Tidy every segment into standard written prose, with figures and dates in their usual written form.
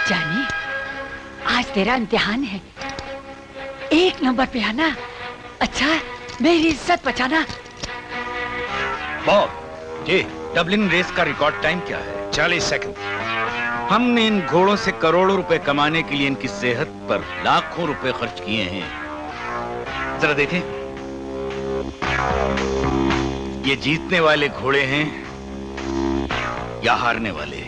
जानी, आज तेरा इम्तिहान है, 1 नंबर पे आना। अच्छा, मेरी इज्जत बचाना। बॉब जी, डबलिन रेस का रिकॉर्ड टाइम क्या है? 40 सेकंड। हमने इन घोड़ों से करोड़ों रुपए कमाने के लिए इनकी सेहत पर लाखों रुपए खर्च किए हैं। जरा देखें, ये जीतने वाले घोड़े हैं या हारने वाले?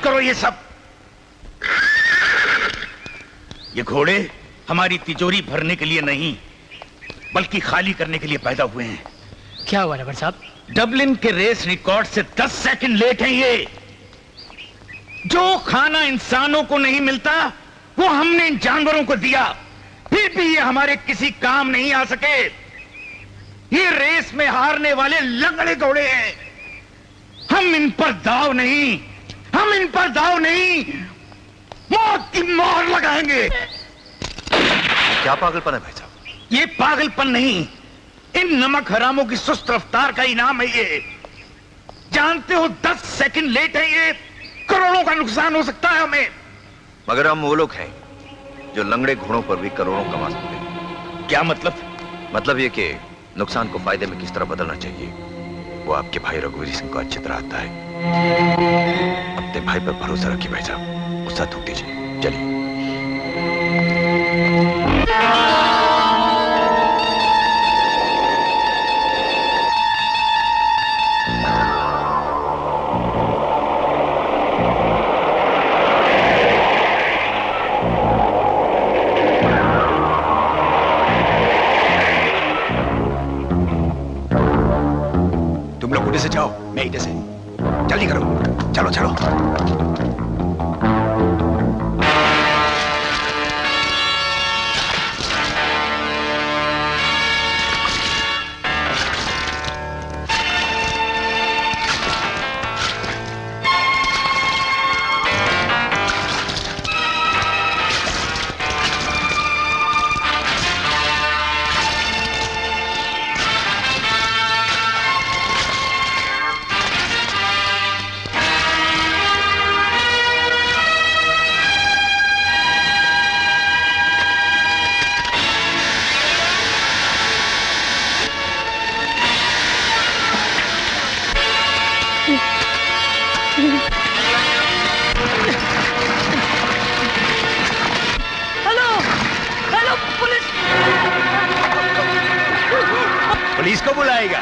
करो ये सब। ये घोड़े हमारी तिजोरी भरने के लिए नहीं, बल्कि खाली करने के लिए पैदा हुए हैं। क्या हुआ नगर साहब? डबलिन के रेस रिकॉर्ड से 10 सेकंड लेट हैं ये। जो खाना इंसानों को नहीं मिलता वो हमने इन जानवरों को दिया, फिर भी ये हमारे किसी काम नहीं आ सके। ये रेस में हारने वाले लंगड़े घोड़े हैं। हम इन पर दाव नहीं, मौत की मोहर लगाएंगे। क्या पागलपन है भाई साहब? ये पागलपन नहीं, इन नमक हरामों की सुस्त रफ्तार का इनाम है ये। जानते हो 10 सेकंड लेट है ये, करोड़ों का नुकसान हो सकता है हमें। मगर हम वो लोग हैं जो लंगड़े घोड़ों पर भी करोड़ों कमा सकते हैं। क्या मतलब? मतलब ये कि नुकसान को फायदे में किस तरह बदलना चाहिए वो आपके भाई रघुवीर सिंह को अच्छी तरह आता है। अपने भाई पर भरोसा रखिए भाई साहब, गुस्सा थूक दीजिए। चलिए। तुम लोग उधर से जाओ, मैं इधर से। जल्दी करो, चलो चलो। पुलिस को बुलाएगा।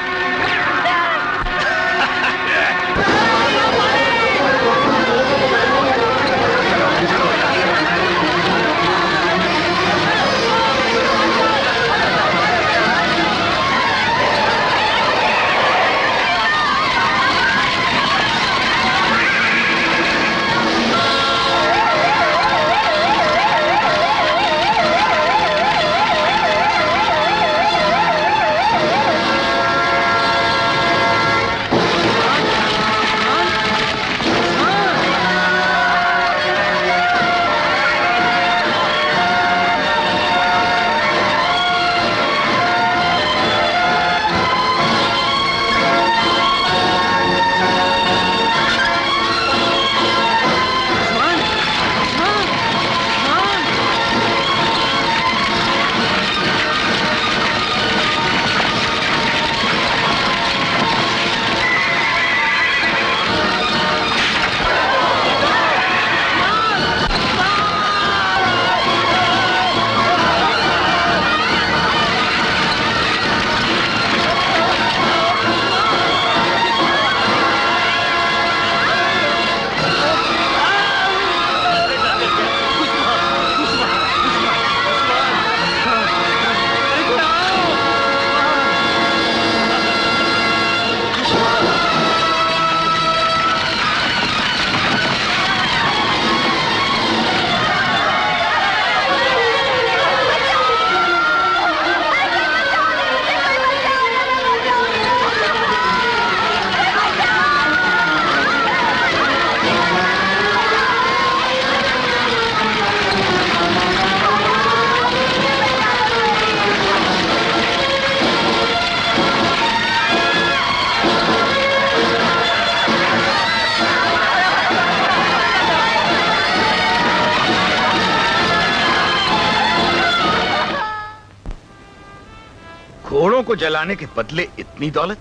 को जलाने के बदले इतनी दौलत?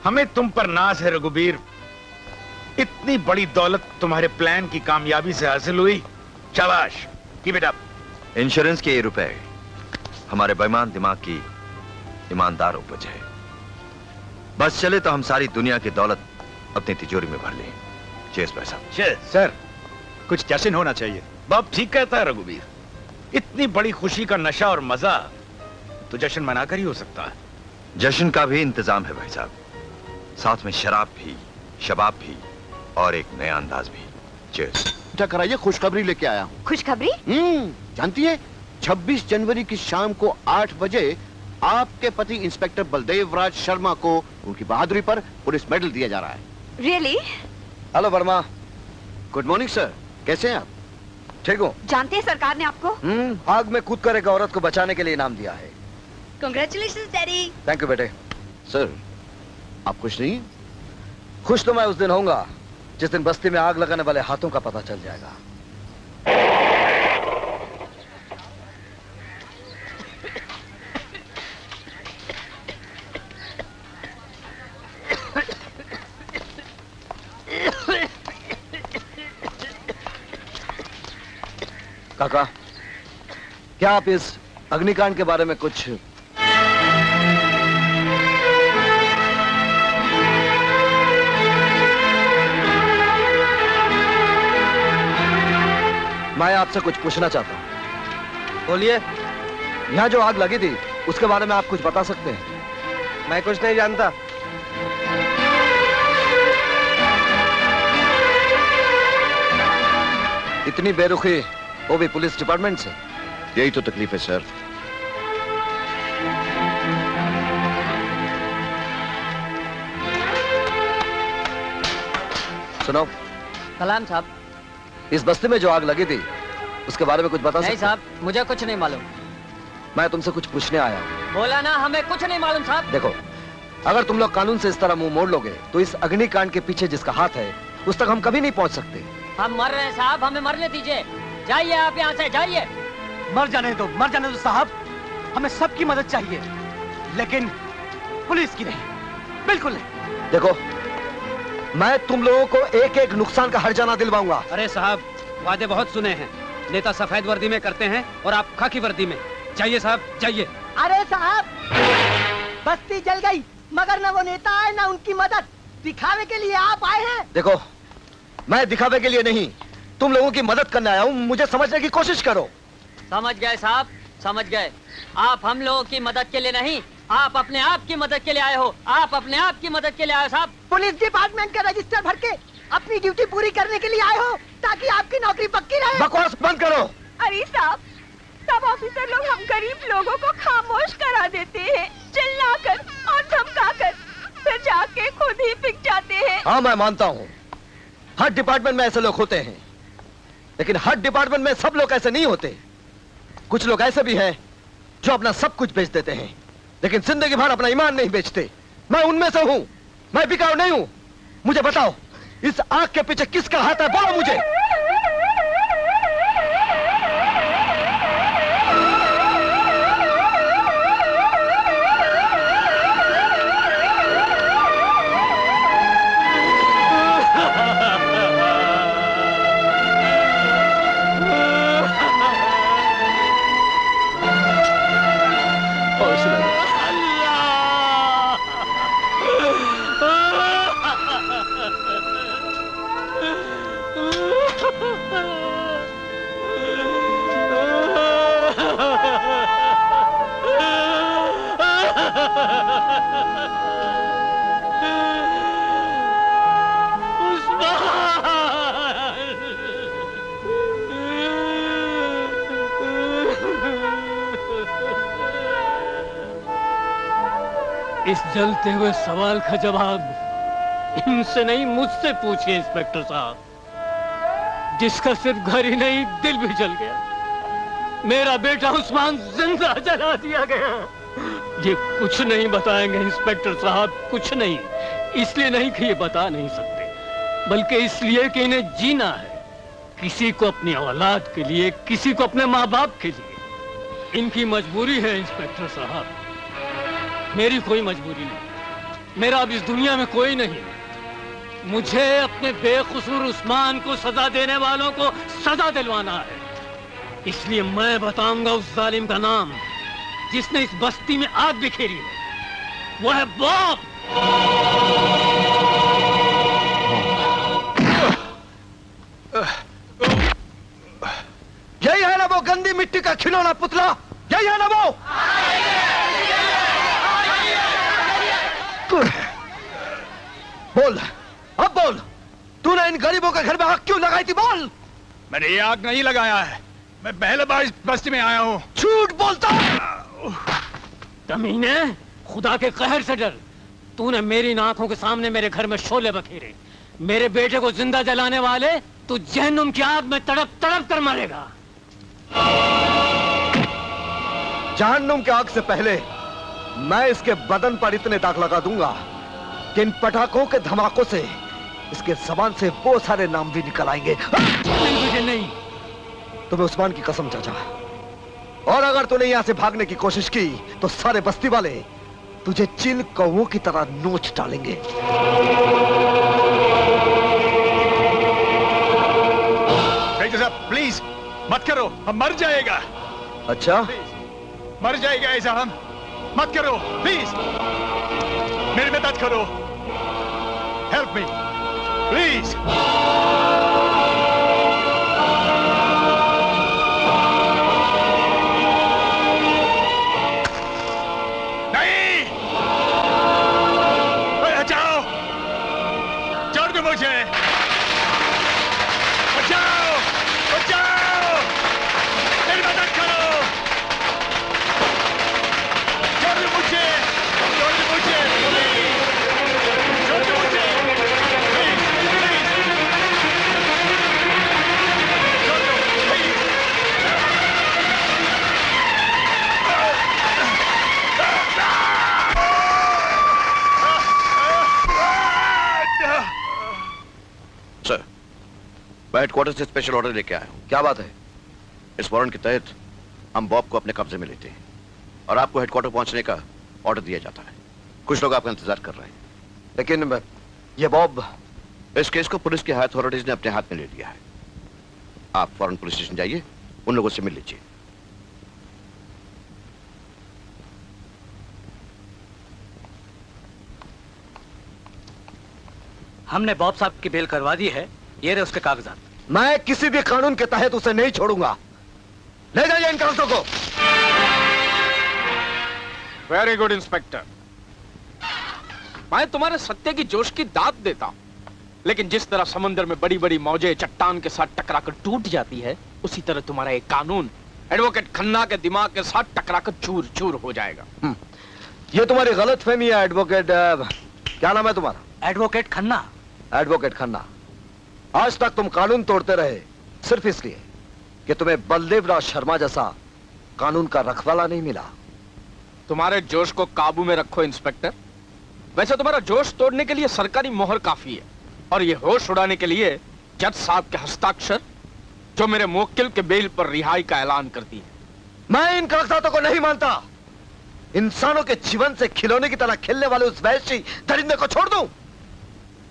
हमें तुम पर नाज है रघुवीर। इतनी बड़ी दौलत तुम्हारे प्लान की कामयाबी से हासिल हुई। शाबाश, कीप इट अप। इंश्योरेंस के ये रुपए हमारे बेईमान दिमाग की ईमानदार उपज है। बस चले तो हम सारी दुनिया की दौलत अपनी तिजोरी में भर लें। चेस भाई साहब। चेस। सर, कुछ जश्न होना चाहिए। बाप ठीक कहता है रघुवीर। इतनी बड़ी खुशी का नशा और मजा तो जश्न मनाकर ही हो सकता है। जश्न का भी इंतजाम है भाई साहब, साथ में शराब भी, शबाब भी और एक नया अंदाज भी। चेस। क्या कराइए, खुशखबरी लेके आया हूँ। खुशखबरी? जानती है 26 जनवरी की शाम को 8 बजे आपके पति इंस्पेक्टर बलदेव राज शर्मा को उनकी बहादुरी पर पुलिस मेडल दिया जा रहा है। Really? Hello Verma. Good morning sir, कैसे हैं आप? ठीक हूँ। जानते हैं सरकार ने आपको आग में कूद कर एक औरत को बचाने के लिए इनाम दिया है। Congratulations daddy. थैंक यू बेटे। सर, आप खुश नहीं? खुश तो मैं उस दिन होऊंगा जिस दिन बस्ती में आग लगाने वाले हाथों का पता चल जाएगा। काका, क्या आप इस अग्निकांड के बारे में कुछ? मैं आपसे कुछ पूछना चाहता हूं। बोलिए। यहाँ जो आग लगी थी उसके बारे में आप कुछ बता सकते हैं? मैं कुछ नहीं जानता। इतनी बेरुखी, वो भी पुलिस डिपार्टमेंट से। यही तो तकलीफ है सर। सुनो। सलाम साहब। इस बस्ती में जो आग लगी थी उसके बारे में कुछ बता सकते? नहीं साहब, मुझे कुछ नहीं मालूम। मैं तुमसे कुछ पूछने आया हूँ। बोला ना, हमें कुछ नहीं मालूम साहब। देखो, अगर तुम लोग कानून से इस तरह मुंह मोड़ लोगे तो इस अग्निकांड के पीछे जिसका हाथ है उस तक हम कभी नहीं पहुंच सकते। हम मर रहे हैं साहब, हमें मरने दीजिए। जाइए आप यहाँ से, जाइए। मर जाने दो, मर जाने दो साहब। हमें सबकी मदद चाहिए, लेकिन पुलिस की नहीं, बिल्कुल नहीं। देखो, मैं तुम लोगों को एक एक नुकसान का हर्जाना दिलवाऊंगा। अरे साहब, वादे बहुत सुने हैं। नेता सफेद वर्दी में करते हैं और आप खाकी वर्दी में। जाइए साहब, जाइए। अरे साहब, बस्ती जल गई मगर न वो नेता आए न उनकी मदद। दिखावे के लिए आप आए हैं। देखो, मैं दिखावे के लिए नहीं, तुम लोगों की मदद करने आया हूँ। मुझे समझने की कोशिश करो। समझ गए साहब, समझ गए। आप हम लोगों की मदद के लिए नहीं, आप अपने आप की मदद के लिए आए हो। आप अपने आप की मदद के लिए आए हो साहब। पुलिस डिपार्टमेंट का रजिस्टर भर के अपनी ड्यूटी पूरी करने के लिए आए हो ताकि आपकी नौकरी पक्की रहे। बकवास बंद करो। अरे साहब, सब ऑफिसर लोग हम गरीब लोगों को खामोश करा देते हैं, चिल्लाकर और धमकाकर, फिर जाके खुद ही पिक जाते हैं। हाँ, मैं मानता हूँ हर डिपार्टमेंट में ऐसे लोग होते हैं, लेकिन हर डिपार्टमेंट में सब लोग ऐसे नहीं होते। कुछ लोग ऐसे भी हैं जो अपना सब कुछ बेच देते हैं, लेकिन जिंदगी भर अपना ईमान नहीं बेचते। मैं उनमें से हूँ। मैं बिकाऊ नहीं हूँ। मुझे बताओ, इस आग के पीछे किसका हाथ है? बोलो मुझे। इस जलते हुए सवाल का जवाब इनसे नहीं, मुझसे पूछिए इंस्पेक्टर साहब, जिसका सिर्फ घर ही नहीं दिल भी जल गया। मेरा बेटा उस्मान जिंदा जला दिया गया। ये कुछ नहीं बताएंगे इंस्पेक्टर साहब, कुछ नहीं। इसलिए नहीं कि ये बता नहीं सकते, बल्कि इसलिए कि इन्हें जीना है। किसी को अपनी औलाद के लिए, किसी को अपने माँ बाप के लिए। इनकी मजबूरी है इंस्पेक्टर साहब, मेरी कोई मजबूरी नहीं। मेरा अब इस दुनिया में कोई नहीं। मुझे अपने बेकसूर उस्मान को सजा देने वालों को सजा दिलवाना है। इसलिए मैं बताऊंगा उस जालिम का नाम जिसने इस बस्ती में आग बिखेरी है। वो है बॉब। यही है ना वो गंदी मिट्टी का खिलौना पुतला? यही है ना वो? बोल, अब बोल, तूने इन गरीबों के घर में आग क्यों लगाई थी? बोल। मैंने ये आग नहीं लगाया है, मैं पहले बार इस बस्ती में आया हूँ। झूठ बोलता। कमीने, खुदा के कहर से डर। तूने मेरी आंखों के सामने मेरे घर में शोले बखेरे, मेरे बेटे को जिंदा जलाने वाले, तू जहन्नुम की आग में तड़प तड़प कर मरेगा। जहन्नुम की आग से पहले मैं इसके बदन पर इतने दाग लगा दूंगा कि इन पटाखों के धमाकों से इसके जबान से वो सारे नाम भी निकल आएंगे। नहीं, तुम्हें उस्मान की कसम चाचा, और अगर तूने यहां से भागने की कोशिश की तो सारे बस्ती वाले तुझे चिल कौवों की तरह नोच डालेंगे। साहब प्लीज मत करो, हम मर जाएगा। अच्छा, मर जाएगा ऐसा, हम मत करो प्लीज, मेरी मदद करो, हेल्प मी प्लीज। नहीं, बचाओ, छोड़ दो मुझे, बचाओ, बचाओ, मेरी मदद करो, छोड़ दो मुझे, छोड़ दो मुझे, छोड़ दो मुझे, प्लीज, प्लीज, छोड़ दो, प्लीज। सर, मैं हेडक्वार्टर से स्पेशल ऑर्डर लेके आया हूँ। क्या बात है? इस वारंट के तहत हम बॉब को अपने कब्जे में लेते हैं और आपको हेडक्वार्टर पहुंचने का ऑर्डर दिया जाता है। कुछ लोग आपका इंतजार कर रहे हैं। लेकिन ये बॉब, इस केस को पुलिस की हाई अथॉरिटीज ने अपने हाथ में ले लिया है। आप फौरन पुलिस स्टेशन जाइए, उन लोगों से मिल लीजिए। हमने बॉब साहब की बेल करवा दी है, ये रहे उसके कागजात। मैं किसी भी कानून के तहत उसे नहीं छोड़ूंगा। ले जाइए इन कागजों को। वेरी गुड इंस्पेक्टर, मैं तुम्हारे सत्य की जोश की दाद देता हूं, लेकिन जिस तरह समंदर में बड़ी बड़ी मौजें चट्टान के साथ टकराकर टूट जाती है, उसी तरह तुम्हारा एक कानून एडवोकेट खन्ना के दिमाग के साथ टकराकर चूर चूर हो जाएगा। ये तुम्हारी गलतफहमी है एडवोकेट। क्या नाम है तुम्हारा? एडवोकेट खन्ना। एडवोकेट खन्ना, आज तक तुम कानून तोड़ते रहे सिर्फ इसलिए कि तुम्हें बलदेव राज शर्मा जैसा कानून का रखवाला नहीं मिला। तुम्हारे जोश को काबू में रखो इंस्पेक्टर। वैसे तुम्हारा जोश तोड़ने के लिए सरकारी मोहर काफी है, और ये होश उड़ाने के लिए जज साहब के हस्ताक्षर, जो मेरे मुवक्किल के बेल पर रिहाई का ऐलान करती है। मैं इन कागजातों को नहीं मानता। इंसानों के जीवन से खिलौने की तरह खेलने वाले उस वैश्य दरिंदे को छोड़ दूं?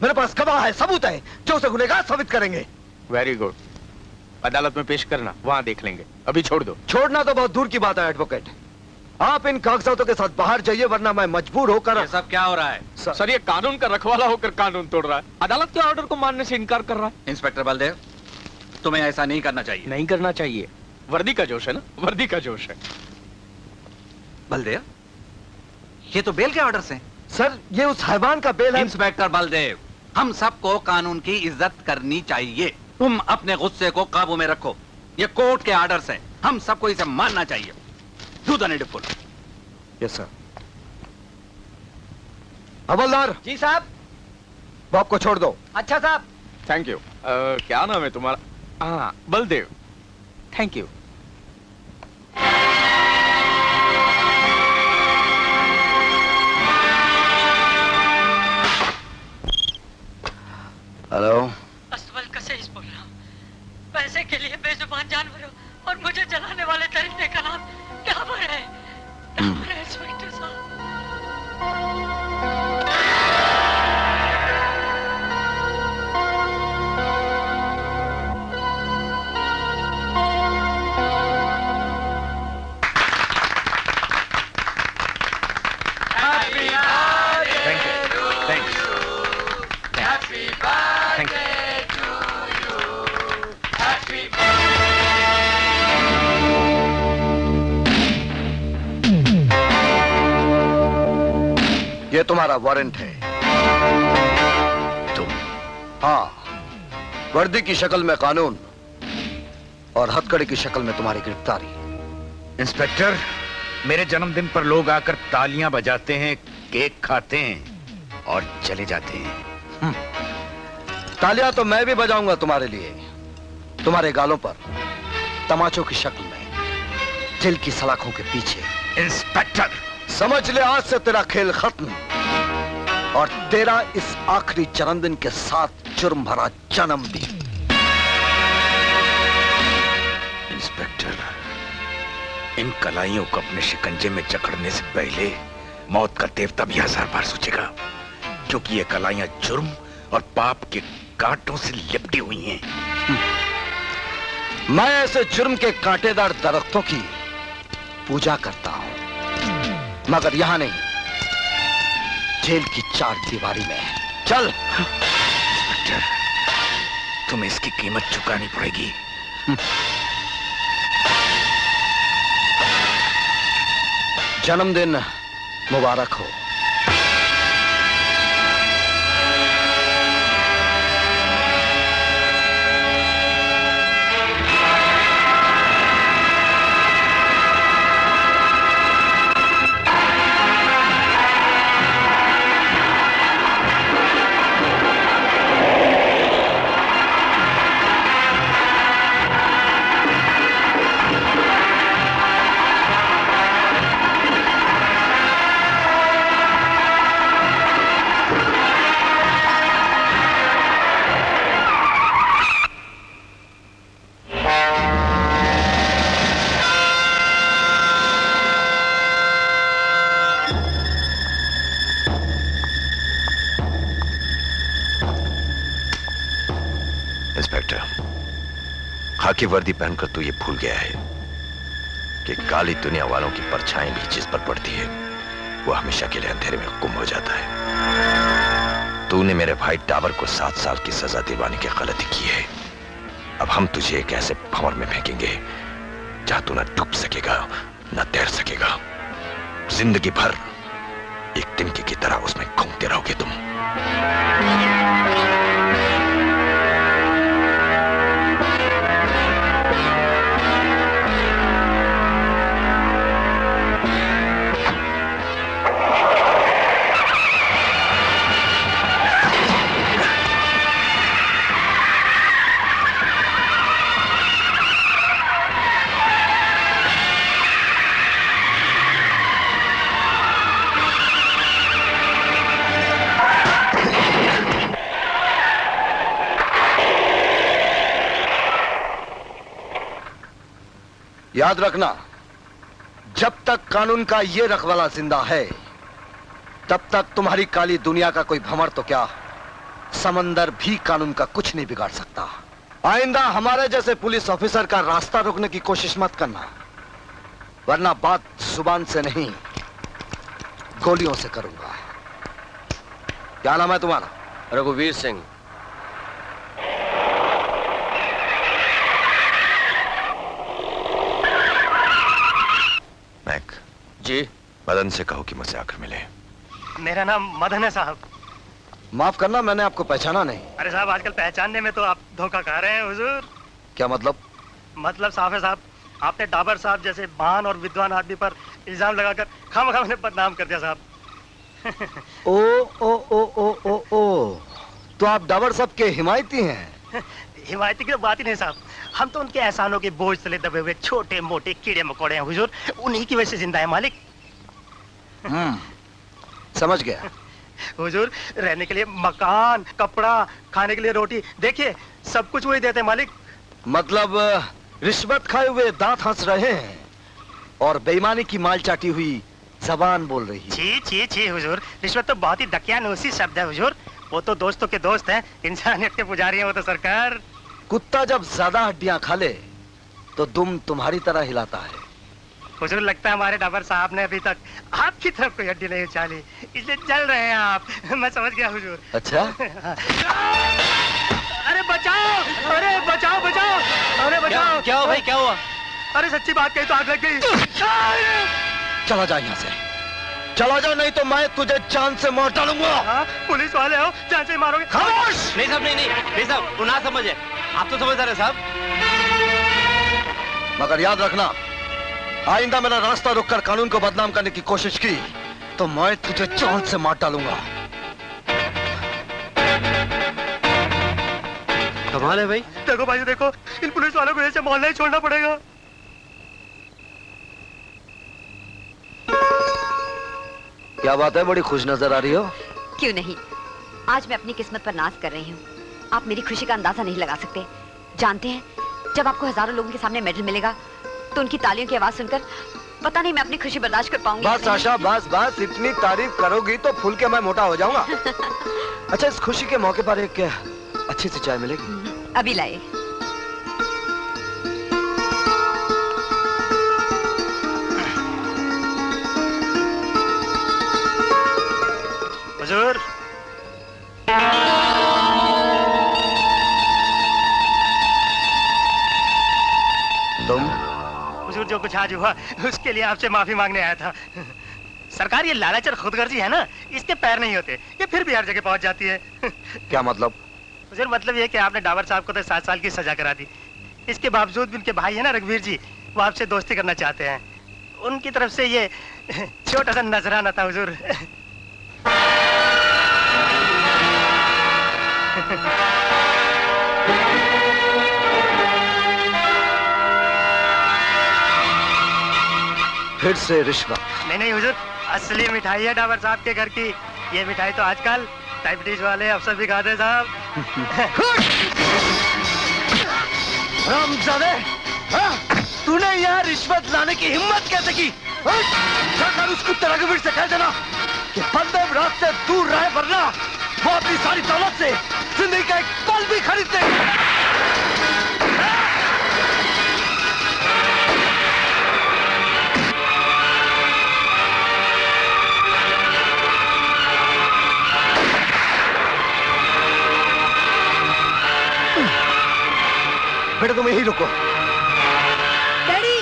मेरे पास गवाह है, सबूत है जो उसे गुनहगार साबित करेंगे। वेरी गुड, अदालत में पेश करना, वहां देख लेंगे, अभी छोड़ दो। छोड़ना तो बहुत दूर की बात है एडवोकेट। आप इन कागजातों के साथ बाहर जाइए, वरना मैं मजबूर होकर। ये सब क्या हो रहा है? सर, ये कानून का रखवाला होकर कानून तोड़ रहा है, अदालत के ऑर्डर को मानने से इनकार कर रहा है। इंस्पेक्टर बलदेव, तुम्हें ऐसा नहीं करना चाहिए। नहीं करना चाहिए, वर्दी का जोश है ना, वर्दी का जोश है। बलदेव, ये तो बेल के ऑर्डर से। सर, ये उस हैवान का बेल है। इंस्पेक्टर बलदेव, हम सबको कानून की इज्जत करनी चाहिए। तुम अपने गुस्से को काबू में रखो। ये कोर्ट के ऑर्डर से, हम सबको इसे मानना चाहिए। Do the needful. Yes sir. हवलदार जी साहब। बॉब को छोड़ दो। अच्छा साहब। Thank you. क्या नाम है तुम्हारा? हाँ, बलदेव। Thank you. हेलो, अस्तबल का सही बोल रहा हूँ। पैसे के लिए बेजुबान जानवरों और मुझे जलाने वाले दरिंदे का नाम क्या ये तुम्हारा वारंट है। तुम? हाँ, वर्दी की शक्ल में कानून और हथकड़ी की शक्ल में तुम्हारी गिरफ्तारी। इंस्पेक्टर, मेरे जन्मदिन पर लोग आकर तालियां बजाते हैं, केक खाते हैं और चले जाते हैं। तालियां तो मैं भी बजाऊंगा तुम्हारे लिए, तुम्हारे गालों पर तमाचों की शक्ल में, जेल की सलाखों के पीछे। इंस्पेक्टर, समझ ले, आज से तेरा खेल खत्म और तेरा इस आखिरी जन्मदिन के साथ जुर्म भरा जन्म भी। इंस्पेक्टर, इन कलाइयों को अपने शिकंजे में जकड़ने से पहले मौत का देवता भी 1000 बार सोचेगा, क्योंकि ये कलाइयां जुर्म और पाप के कांटों से लिपटी हुई हैं। मैं ऐसे जुर्म के कांटेदार दरख्तों की पूजा करता हूं, मगर यहां नहीं, जेल की 4 दीवारी में। चल। इंस्पेक्टर, तुम्हें इसकी कीमत चुकानी पड़ेगी। जन्मदिन मुबारक हो। इंस्पेक्टर, खाकी वर्दी पहनकर तू ये भूल गया है कि काली दुनिया वालों की परछाई भी जिस पर पड़ती है वो हमेशा के लिए अंधेरे में गुम हो जाता है। तूने मेरे भाई टावर को 7 साल की सजा दिलवाने की गलती की है। अब हम तुझे एक ऐसे भंवर में फेंकेंगे जहां तू न डूब सकेगा न तैर सकेगा। जिंदगी भर एक तिनके की तरह उसमें घूमते रहोगे तुम। याद रखना, जब तक कानून का ये रखवाला जिंदा है तब तक तुम्हारी काली दुनिया का कोई भंवर तो क्या, समंदर भी कानून का कुछ नहीं बिगाड़ सकता। आइंदा हमारे जैसे पुलिस ऑफिसर का रास्ता रोकने की कोशिश मत करना, वरना बात जुबान से नहीं गोलियों से करूंगा। क्या नाम है तुम्हारा? रघुवीर सिंह। मैक जी। मदन से कहो कि मुझसे आकर मिले। मेरा नाम मदन है साहब। माफ करना, मैंने आपको पहचाना नहीं। अरे साहब, आजकल पहचानने में तो आप धोखा खा रहे हैं हुजूर। क्या मतलब? मतलब साफ है साहब, आपने डाबर साहब जैसे महान और विद्वान आदमी पर इल्जाम लगाकर खामखा उन्हें बदनाम कर दिया साहब। ओ ओ ओ ओ ओ ओ, तो आप डाबर साहब के हिमायती हैं? हिमायती की तो बात ही नहीं साहब, हम तो उनके एहसानों के बोझ तले दबे हुए छोटे मोटे कीड़े मकोड़े हैं हुजूर, उन्हीं की वजह से जिंदा है मालिक। समझ गया। हुजूर, रहने के लिए मकान, कपड़ा, खाने के लिए रोटी, देखिए सब कुछ वही देते हैं मालिक। मतलब रिश्वत खाए हुए दांत हंस रहे हैं और बेईमानी की माल चाटी हुई जबान बोल रही है। छी छी छी हुजूर, रिश्वत तो बहुत ही दकियानूसी शब्द है हुजूर। वो तो दोस्तों के दोस्त हैं, इंसानियत के पुजारी हैं वो तो सरकार। कुत्ता जब ज्यादा हड्डियां खा ले तो दुम तुम्हारी तरह हिलाता है। हुजूर, लगता है हमारे डाबर साहब ने अभी तक आपकी तरफ कोई हड्डी नहीं उछाली, इसलिए जल रहे हैं आप। मैं समझ गया हुजूर। अच्छा। अरे बचाओ, अरे बचाओ बचाओ, अरे बचाओ। क्या हुआ भाई, क्या हुआ? अरे सच्ची बात कही तो आग लग गई। चला जा यहाँ से, चला जा, नहीं तो मैं तुझे जान से मार डालूंगा। हाँ, पुलिस वाले हो, जान से मारोगे। खामोश! नहीं साहब, नहीं साहब, वो ना समझे, आप तो समझदार है साहब। मगर याद रखना, आइंदा मेरा रास्ता रोककर कानून को बदनाम करने की कोशिश की तो मैं तुझे जान से मार डालूंगा। कमाल है भाई। देखो भाई, देखो, इन पुलिस वालों को ऐसे मोहल्ला ही छोड़ना पड़ेगा। क्या बात है, बड़ी खुश नजर आ रही हो। क्यों नहीं, आज मैं अपनी किस्मत पर नाज कर रही हूँ। आप मेरी खुशी का अंदाजा नहीं लगा सकते। जानते हैं, जब आपको हजारों लोगों के सामने मेडल मिलेगा तो उनकी तालियों की आवाज सुनकर पता नहीं मैं अपनी खुशी बर्दाश्त कर पाऊंगी। बस आशा, बस बस, इतनी तारीफ करोगी तो फूल के मैं मोटा हो जाऊंगा। अच्छा, इस खुशी के मौके पर एक अच्छी सी चाय मिलेगी? अभी लाए। हुजूर, तुम? हुजूर, जो कुछ आज हुआ उसके लिए आपसे माफी मांगने आया था। सरकार, ये लालच और खुदगर्जी है ना, इसके पैर नहीं होते, ये फिर भी हर जगह पहुंच जाती है। क्या मतलब? हुजूर, मतलब ये कि आपने डावर साहब को तो 7 साल की सजा करा दी। इसके बावजूद भी उनके भाई है ना रघुवीर जी, वो आपसे दोस्ती करना चाहते हैं। उनकी तरफ से ये छोटा सा नजराना था हुजूर। फिर से रिश्वत? नहीं हुजूर, असली मिठाई है डावर साहब के घर की। ये मिठाई तो आजकल डायबिटीज वाले अफसर भी खाते साहब। रामजादे, तूने यहाँ रिश्वत लाने की हिम्मत कैसे की? जाकर उस कुत्ते रघुवीर से कह देना कि बलदेव राज से दूर रहे, वरना वो अपनी सारी दौलत से जिंदगी का एक पल भी खरीद लेंगे। बेटा, तुम यहीं रुको। डैडी,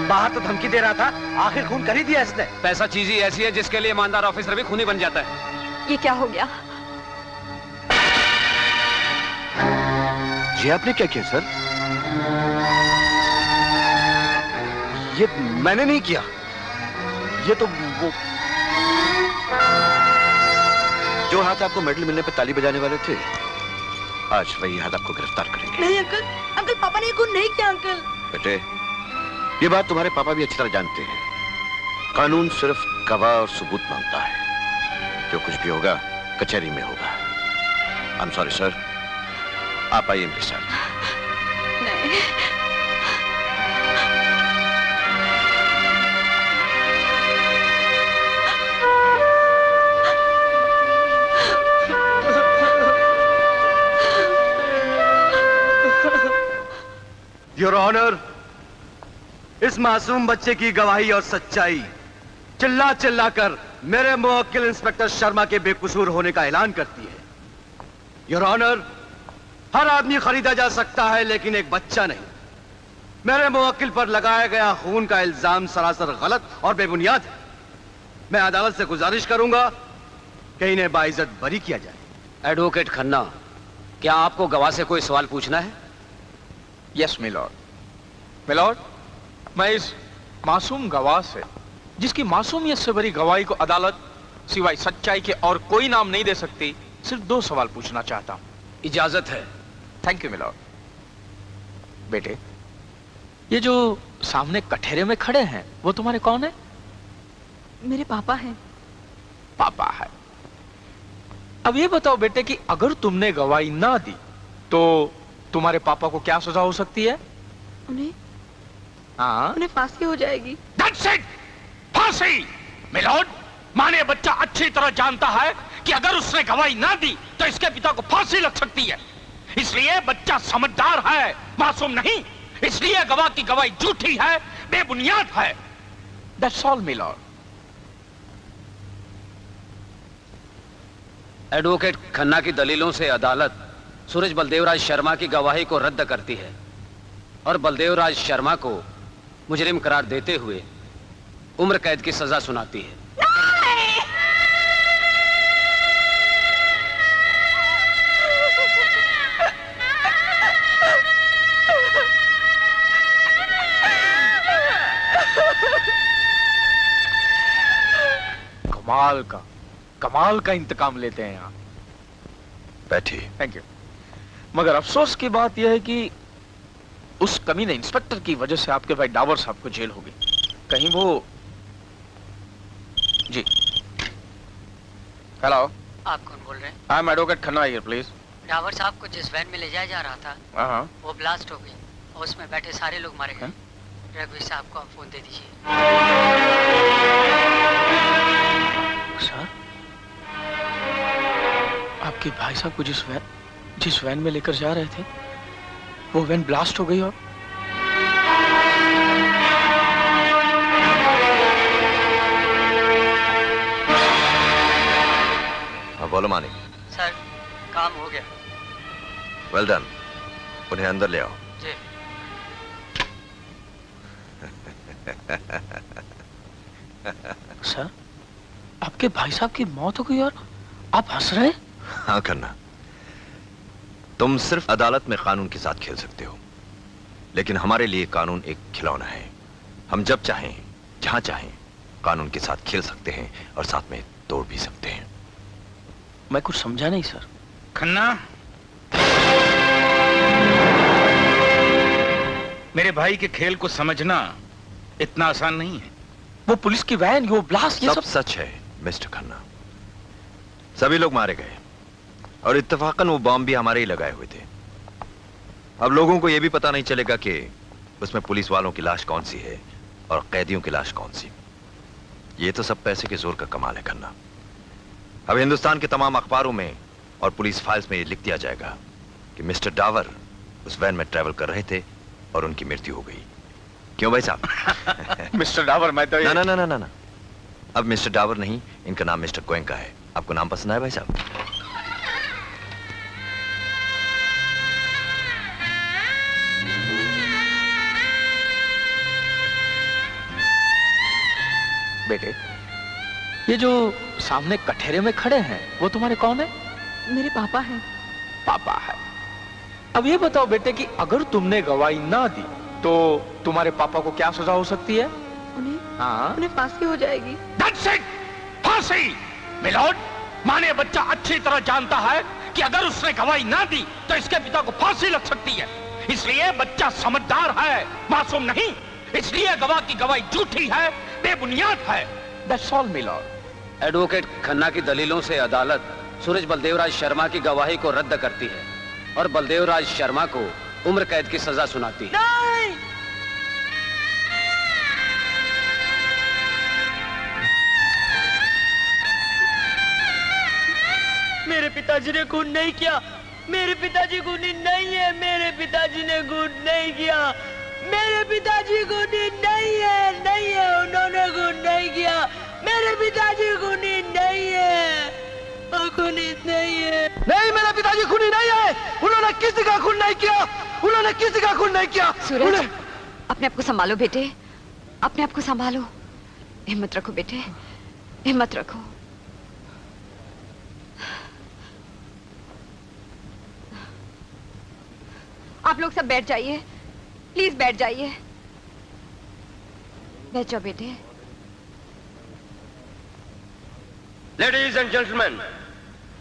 बाहर तो धमकी दे रहा था, आखिर खून कर ही दिया इसने। पैसा चीज ही ऐसी है जिसके लिए ईमानदार ऑफिसर भी खूनी बन जाता है। ये क्या हो गया? ये आपने क्या किया सर? ये मैंने नहीं किया, ये तो वो जो हाथ आपको मेडल मिलने पे ताली बजाने वाले थे, आज वही हाथ आपको गिरफ्तार करेंगे। नहीं अंकल, अंकल पापा ने खून नहीं किया अंकल। बेटे, ये बात तुम्हारे पापा भी अच्छी तरह जानते हैं। कानून सिर्फ गवाह और सबूत मांगता है। जो कुछ भी होगा कचहरी में होगा। आई एम सॉरी सर, आप आइए मेरे साथ। नहीं। योर ऑनर, इस मासूम बच्चे की गवाही और सच्चाई चिल्ला चिल्ला कर मेरे मुवक्किल इंस्पेक्टर शर्मा के बेकसूर होने का ऐलान करती है। योर ऑनर, हर आदमी खरीदा जा सकता है लेकिन एक बच्चा नहीं। मेरे मुवक्किल पर लगाया गया खून का इल्जाम सरासर गलत और बेबुनियाद है। मैं अदालत से गुजारिश करूंगा कि इन्हें बाइज्जत बरी किया जाए। एडवोकेट खन्ना, क्या आपको गवाह से कोई सवाल पूछना है? Yes milord. मिलॉर्ड, मैं इस मासूम गवाह से, जिसकी मासूमियत से भरी गवाही को अदालत सिवाय सच्चाई के और कोई नाम नहीं दे सकती, सिर्फ 2 सवाल पूछना चाहता हूं। इजाजत है। Thank you milord. बेटे, ये जो सामने कठेरे में खड़े हैं वो तुम्हारे कौन है? मेरे पापा हैं। पापा है। अब ये बताओ बेटे कि अगर तुमने गवाही ना दी तो तुम्हारे पापा को क्या सजा हो सकती है? उन्हें फांसी हो जाएगी। That's it! फांसी! मिलॉर्ड, माने बच्चा अच्छी तरह जानता है कि अगर उसने गवाही ना दी तो इसके पिता को फांसी लग सकती है। इसलिए बच्चा समझदार है, मासूम नहीं। इसलिए गवाह की गवाही झूठी है, बेबुनियाद है। That's all milord. Advocate Khanna की दलीलों से अदालत सूरज बलदेवराज शर्मा की गवाही को रद्द करती है और बलदेवराज शर्मा को मुजरिम करार देते हुए उम्र कैद की सजा सुनाती है। कमाल का इंतकाम लेते हैं आप। बैठिए। Thank you. मगर अफसोस की बात यह है कि उस कमीने इंस्पेक्टर की वजह से आपके भाई डावर साहब को जेल होगी। कहीं वो जी। हेलो, आप कौन बोल रहे हैं? I am advocate Khanna here please. Dawar साहब को जिस वैन में ले जाया जा रहा था हाँ, वो ब्लास्ट हो गई और उसमें बैठे सारे लोग मारे गए। रघुवीर साहब को आप फोन दे दीजिए। सर, आपके भाई साहब को जिस वैन में लेकर जा रहे थे वो वैन ब्लास्ट हो गई और हाँ, बोलो मानिक। सर, काम हो गया। Well done. उन्हें अंदर ले आओ। जी। सर, आपके भाई साहब की मौत हो गई और आप हंस रहे हैं? हाँ खन्ना, तुम सिर्फ अदालत में कानून के साथ खेल सकते हो, लेकिन हमारे लिए कानून एक खिलौना है। हम जब चाहें, जहां चाहें, कानून के साथ खेल सकते हैं और साथ में तोड़ भी सकते हैं। मैं कुछ समझा नहीं सर। खन्ना, मेरे भाई के खेल को समझना इतना आसान नहीं है। वो पुलिस की वैन, वो ब्लास्ट, ये सब सच है मिस्टर खन्ना। सभी लोग मारे गए और इत्तेफाकन वो बॉम्ब भी हमारे ही लगाए हुए थे। अब लोगों को यह भी पता नहीं चलेगा कि उसमें पुलिस वालों की लाश कौन सी है और कैदियों की लाश कौन सी। ये तो सब पैसे के जोर का कमाल है खन्ना। अब हिंदुस्तान के तमाम अखबारों में और पुलिस फाइल्स में ये लिख दिया जाएगा कि मिस्टर डावर उस वैन में ट्रैवल कर रहे थे और उनकी मृत्यु हो गई। क्यों भाई साहब? मिस्टर डावर, मैं तो ना ना ना ना ना, अब मिस्टर डावर नहीं, इनका नाम मिस्टर गोयनका है। आपको नाम पसंद आया भाई साहब? बेटे, ये जो सामने कठेरे में खड़े हैं वो तुम्हारे कौन है? मेरे पापा हैं। पापा है। अब ये बताओ बेटे कि अगर तुमने गवाही ना दी तो तुम्हारे पापा को क्या सजा हो सकती है? उन्हें फांसी हो जाएगी। That's it! फांसी! मिलॉर्ड, माने बच्चा अच्छी तरह जानता है कि अगर उसने गवाही ना दी तो इसके पिता को फांसी लग सकती है। इसलिए बच्चा समझदार है, मासूम नहीं। इसलिए गवाह की गवाही झूठी है, बेबुनियाद है। That's all, milord. Advocate Khanna की दलीलों से अदालत सूरज बलदेवराज शर्मा की गवाही को रद्द करती है और बलदेवराज शर्मा को उम्र कैद की सजा सुनाती है। नहीं! मेरे पिताजी ने खून नहीं किया। मेरे पिताजी खूनी नहीं है। मेरे पिताजी ने खून नहीं किया। मेरे पिताजी खूनी नहीं है। नहीं है, उन्होंने खून नहीं किया। मेरे पिताजी खूनी नहीं है। खूनी नहीं है। नहीं, मेरे पिताजी खूनी नहीं है। उन्होंने किसी का खून नहीं किया। उन्होंने किसी का खून नहीं किया। सूरज, अपने आप को संभालो बेटे, अपने आप को संभालो। हिम्मत रखो बेटे, हिम्मत रखो। आप लोग सब बैठ जाइए, प्लीज बैठ जाइए। बैठ जाओ बेटे। लेडीज एंड जेंटलमैन,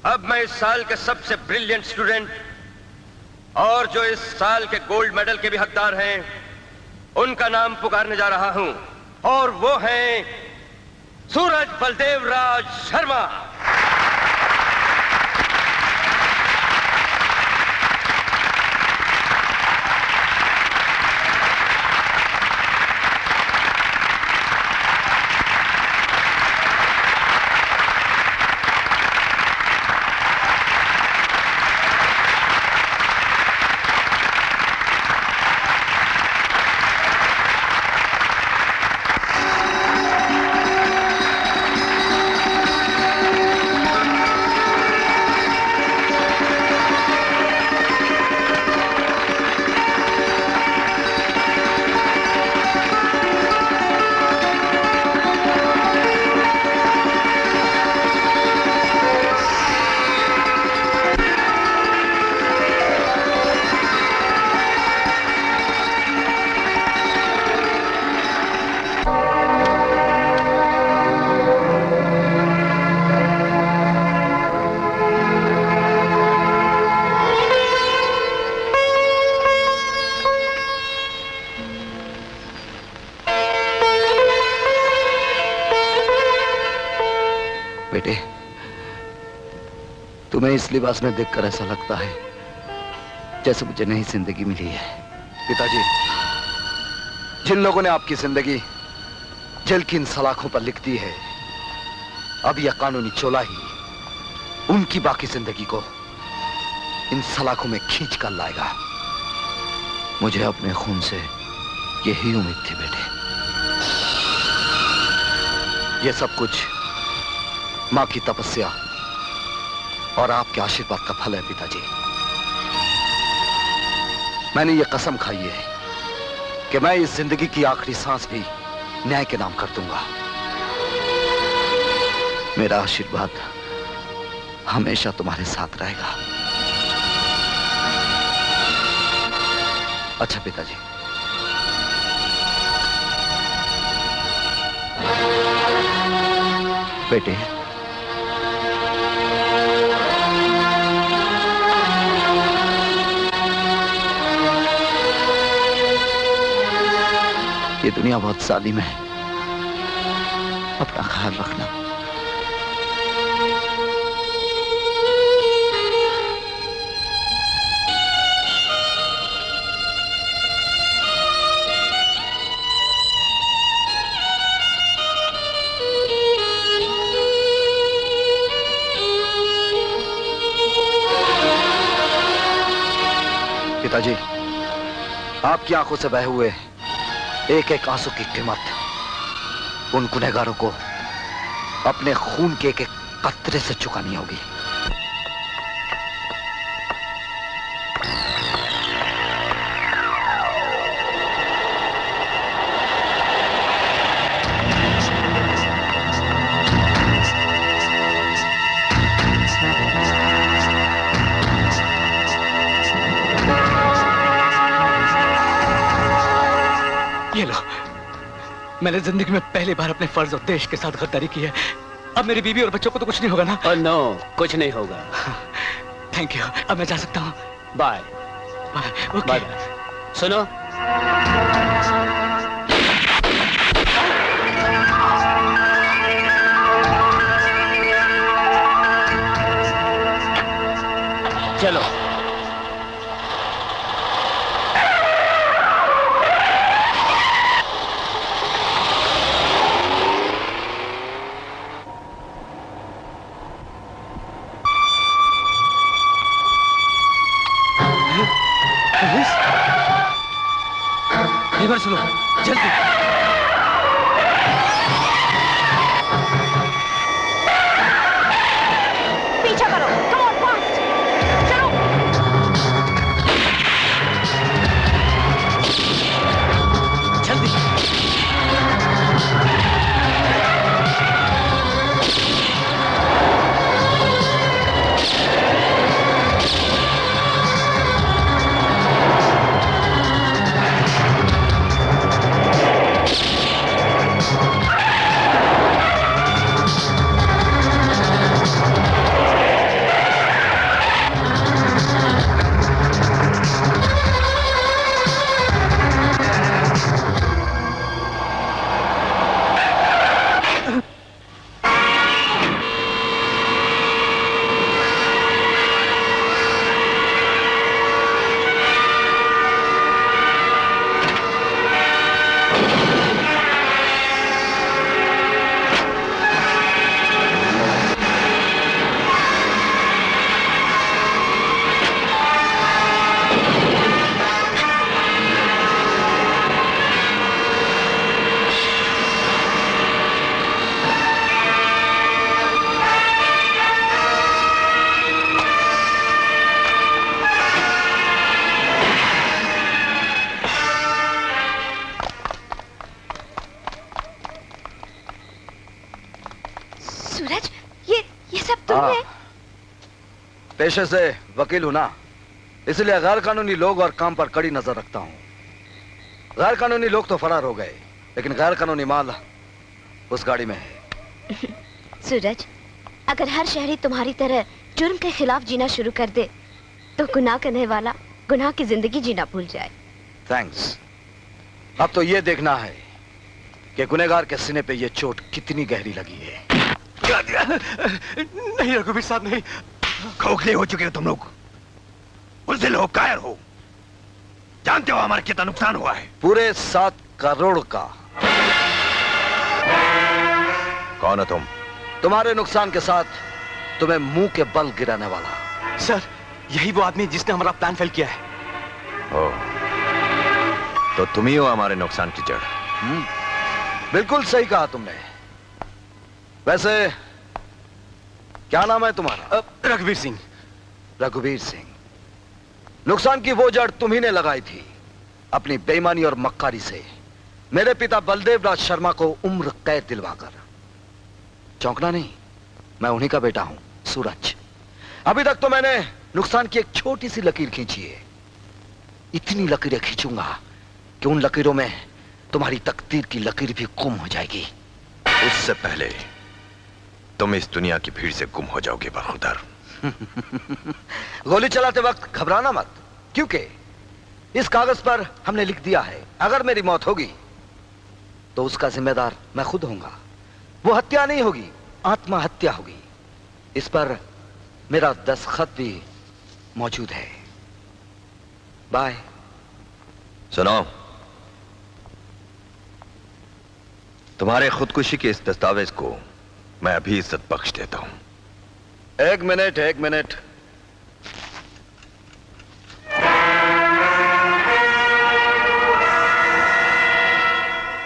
अब मैं इस साल के सबसे ब्रिलियंट स्टूडेंट और जो इस साल के गोल्ड मेडल के भी हकदार हैं, उनका नाम पुकारने जा रहा हूं और वो हैं सूरज बलदेवराज शर्मा। बेटे, तुम्हें इस लिबास में देखकर ऐसा लगता है जैसे मुझे नई जिंदगी मिली है। पिताजी, जिन लोगों ने आपकी जिंदगी जेल की इन सलाखों पर लिख दी है, अब यह कानूनी चोला ही उनकी बाकी जिंदगी को इन सलाखों में खींच कर लाएगा। मुझे अपने खून से यही उम्मीद थी बेटे। यह सब कुछ मां की तपस्या और आपके आशीर्वाद का फल है पिताजी। मैंने ये कसम खाई है कि मैं इस जिंदगी की आखिरी सांस भी न्याय के नाम कर दूंगा। मेरा आशीर्वाद हमेशा तुम्हारे साथ रहेगा। अच्छा पिताजी, बेटे, ये दुनिया बहुत जालिम है, अपना ख्याल रखना। पिताजी, आपकी आंखों से बहे हुए एक एक आंसू की कीमत उन गुनहगारों को अपने खून के एक एक कतरे से चुकानी होगी। ये लो, मैंने जिंदगी में पहली बार अपने फर्ज और देश के साथ गद्दारी की है। अब मेरी बीवी और बच्चों को तो कुछ नहीं होगा ना? नो, कुछ नहीं होगा। थैंक यू, अब मैं जा सकता हूँ। Bye bye. ओके। सुनो, चलो। रिवर्स लो, जल्दी। पीछा करो, कम ऑन फास्ट, चलो। जल्दी। सूरज, ये सब तुमने? पेशे से वकील हूं ना, इसलिए गैर कानूनी लोग और काम पर कड़ी नजर रखता हूं। गैर कानूनी लोग तो फरार हो गए, लेकिन गैर कानूनी माल उस गाड़ी में है। सूरज, अगर हर शहरी तुम्हारी तरह जुर्म के खिलाफ जीना शुरू कर दे तो गुनाह करने वाला गुनाह की जिंदगी जीना भूल जाए। थैंक्स। अब तो ये देखना है कि गुनहगार के सीने पे ये चोट कितनी गहरी लगी है। नहीं रघुवीर साहब, नहीं। खोखले हो चुके हो तुम लोग, बुज़दिल हो, कायर हो। जानते हो हमारा कितना नुकसान हुआ है? पूरे 7 करोड़ का। कौन हो तुम? तुम्हारे नुकसान के साथ तुम्हें मुंह के बल गिराने वाला। सर, यही वो आदमी जिसने हमारा प्लान फेल किया है। ओ, तो तुम ही हो हमारे नुकसान की जड़। बिल्कुल सही कहा तुमने। वैसे क्या नाम है तुम्हारा? रघुवीर सिंह। रघुवीर सिंह, नुकसान की वो जड़ तुम्ही ने लगाई थी अपनी बेईमानी और मक्कारी से मेरे पिता बलदेव राज शर्मा को उम्र कैद दिलवाकर। चौंकना नहीं, मैं उन्हीं का बेटा हूं, सूरज। अभी तक तो मैंने नुकसान की एक छोटी सी लकीर खींची है। इतनी लकीरें खींचूंगा कि उन लकीरों में तुम्हारी तकदीर की लकीर भी गुम हो जाएगी। उससे पहले तुम इस दुनिया की भीड़ से गुम हो जाओगे बरखुदर। गोली चलाते वक्त घबराना मत, क्योंकि इस कागज पर हमने लिख दिया है अगर मेरी मौत होगी तो उसका जिम्मेदार मैं खुद होऊंगा। वो हत्या नहीं होगी, आत्महत्या होगी। इस पर मेरा दस्तखत भी मौजूद है। बाय। सुनो, तुम्हारे खुदकुशी के इस दस्तावेज को मैं अभी इज्जत बख्श देता हूं। एक मिनट।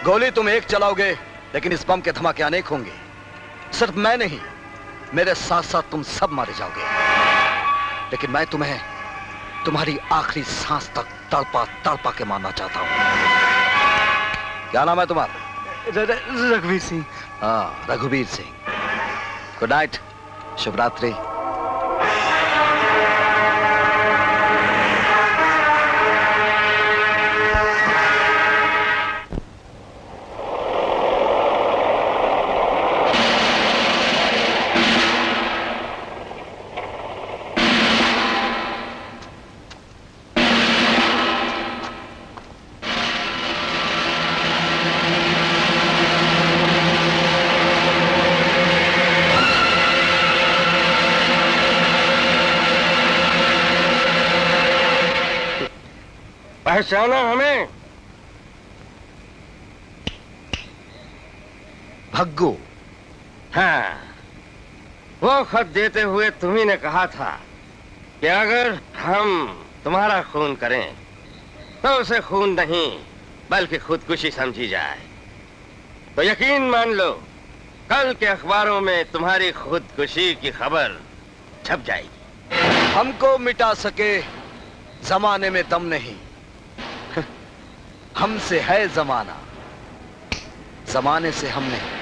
गोली तुम एक चलाओगे, लेकिन इस बम के धमाके अनेक होंगे। सिर्फ मैं नहीं, मेरे साथ साथ तुम सब मारे जाओगे। लेकिन मैं तुम्हें तुम्हारी आखिरी सांस तक तड़पा तड़पा के मारना चाहता हूं। क्या नाम है तुम्हारा? रघुवीर सिंह। हाँ, रघुवीर सिंह। गुड नाइट, शुभ रात्रि। पहचाना हमें? भग्गू। हाँ, वो खत देते हुए तुम्ही ने कहा था कि अगर हम तुम्हारा खून करें तो उसे खून नहीं बल्कि खुदकुशी समझी जाए। तो यकीन मान लो, कल के अखबारों में तुम्हारी खुदकुशी की खबर छप जाएगी। हमको मिटा सके जमाने में दम नहीं, हमसे है जमाना, जमाने से हम नहीं।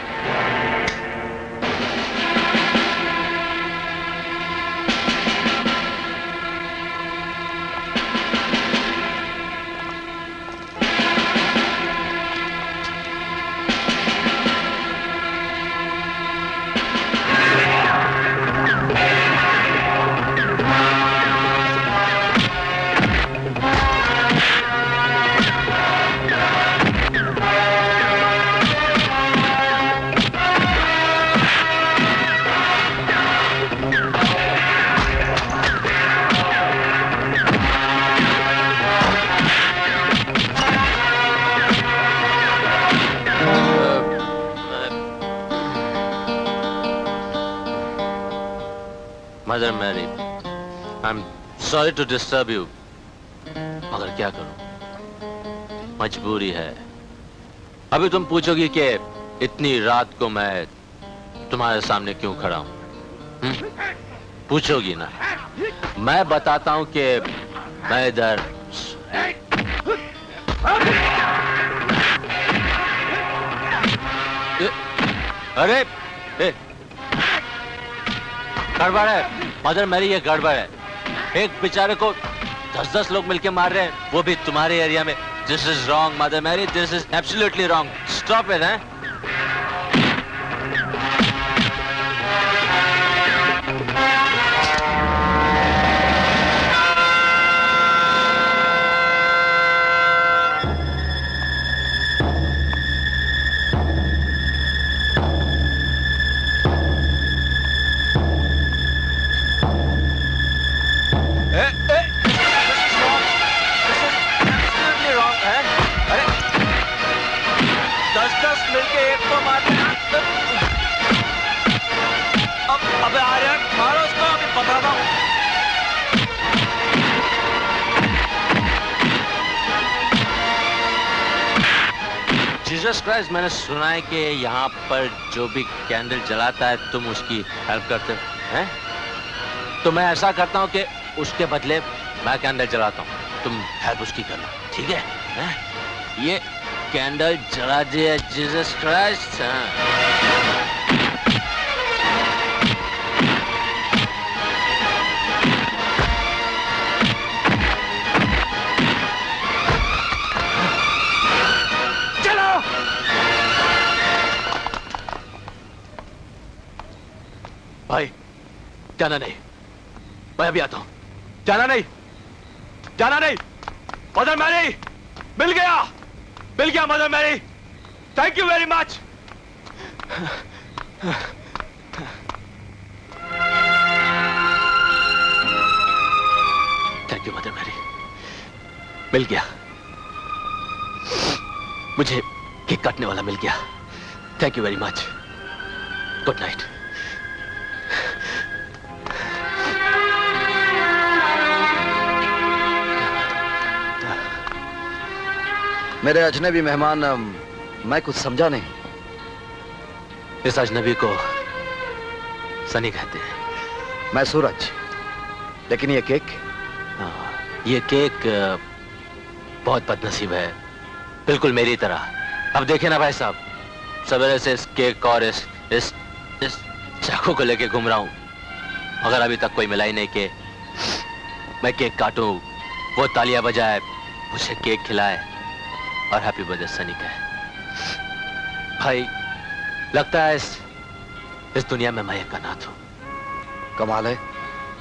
Mother Mary, I'm sorry to disturb you, मगर क्या करूं, मजबूरी है। अभी तुम पूछोगी कि इतनी रात को मैं तुम्हारे सामने क्यों खड़ा हूं? पूछोगी ना? मैं बताता हूं कि मैं इधर अरे गड़बड़ है मदर मैरी, ये गड़बड़ है। एक बेचारे को 10-10 लोग मिलके मार रहे हैं, वो भी तुम्हारे एरिया में। This is wrong Mother Mary, this is absolutely wrong. Stop it. हैं? जीसस क्राइस्ट, मैंने सुना है कि यहाँ पर जो भी कैंडल जलाता है तुम उसकी हेल्प करते हो, हैं? तो मैं ऐसा करता हूँ कि उसके बदले मैं कैंडल जलाता हूँ, तुम हेल्प उसकी करना, ठीक है? हैं? ये कैंडल जला दिया जीसस क्राइस्ट। भाई जाना नहीं, मैं अभी आता हूं। जाना नहीं, जाना नहीं। मदर मैरी, मिल गया mother Mary. Thank you very much. Thank you mother Mary, मिल गया। मुझे केक काटने वाला मिल गया। Thank you very much. Good night. मेरे अजनबी मेहमान, मैं कुछ समझा नहीं। इस अजनबी को सनी कहते हैं। मैं सूरज। लेकिन ये केक? ये केक बहुत बदनसीब है, बिल्कुल मेरी तरह। अब देखे ना भाई साहब, सवेरे से इस केक और इस चाकू को लेके घूम रहा हूं, मगर अभी तक कोई मिला ही नहीं कि मैं केक काटूं, वो तालियां बजाए, मुझे केक खिलाए और हैप्पी बर्थडे सनी कहे। भाई लगता है इस दुनिया में मैं एक अनाथ हूं। कमाल है,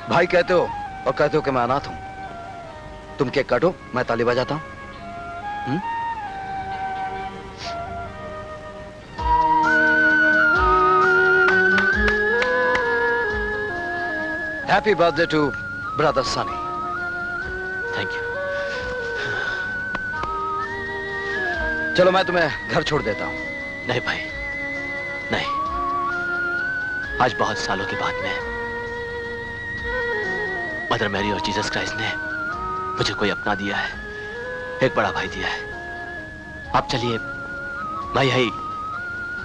भाई कहते हो और कहते हो कि मैं अनाथ हूं। तुम केक काटो, मैं ताली बजाता हूं। Happy birthday to brother Sunny. Thank you. चलो मैं तुम्हें घर छोड़ देता हूं। नहीं भाई, नहीं। आज बहुत सालों के बाद में मदर मैरी और जीसस क्राइस्ट ने मुझे कोई अपना दिया है, एक बड़ा भाई दिया है। आप चलिए, मैं यही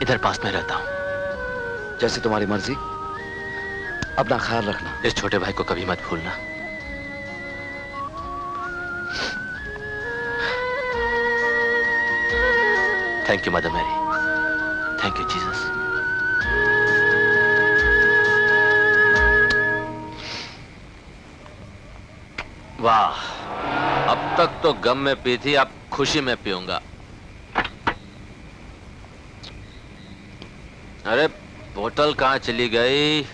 इधर पास में रहता हूं। जैसे तुम्हारी मर्जी। अपना ख्याल रखना। इस छोटे भाई को कभी मत भूलना। Thank you mother Mary. Thank you Jesus. वाह, अब तक तो गम में पी थी, अब खुशी में पीऊंगा। अरे बोतल कहां चली गई?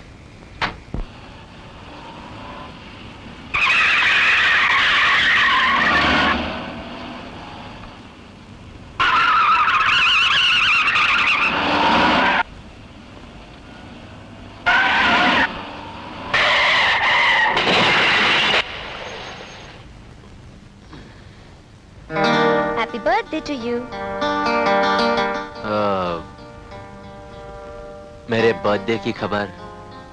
Happy birthday to you. मेरे बर्थडे की खबर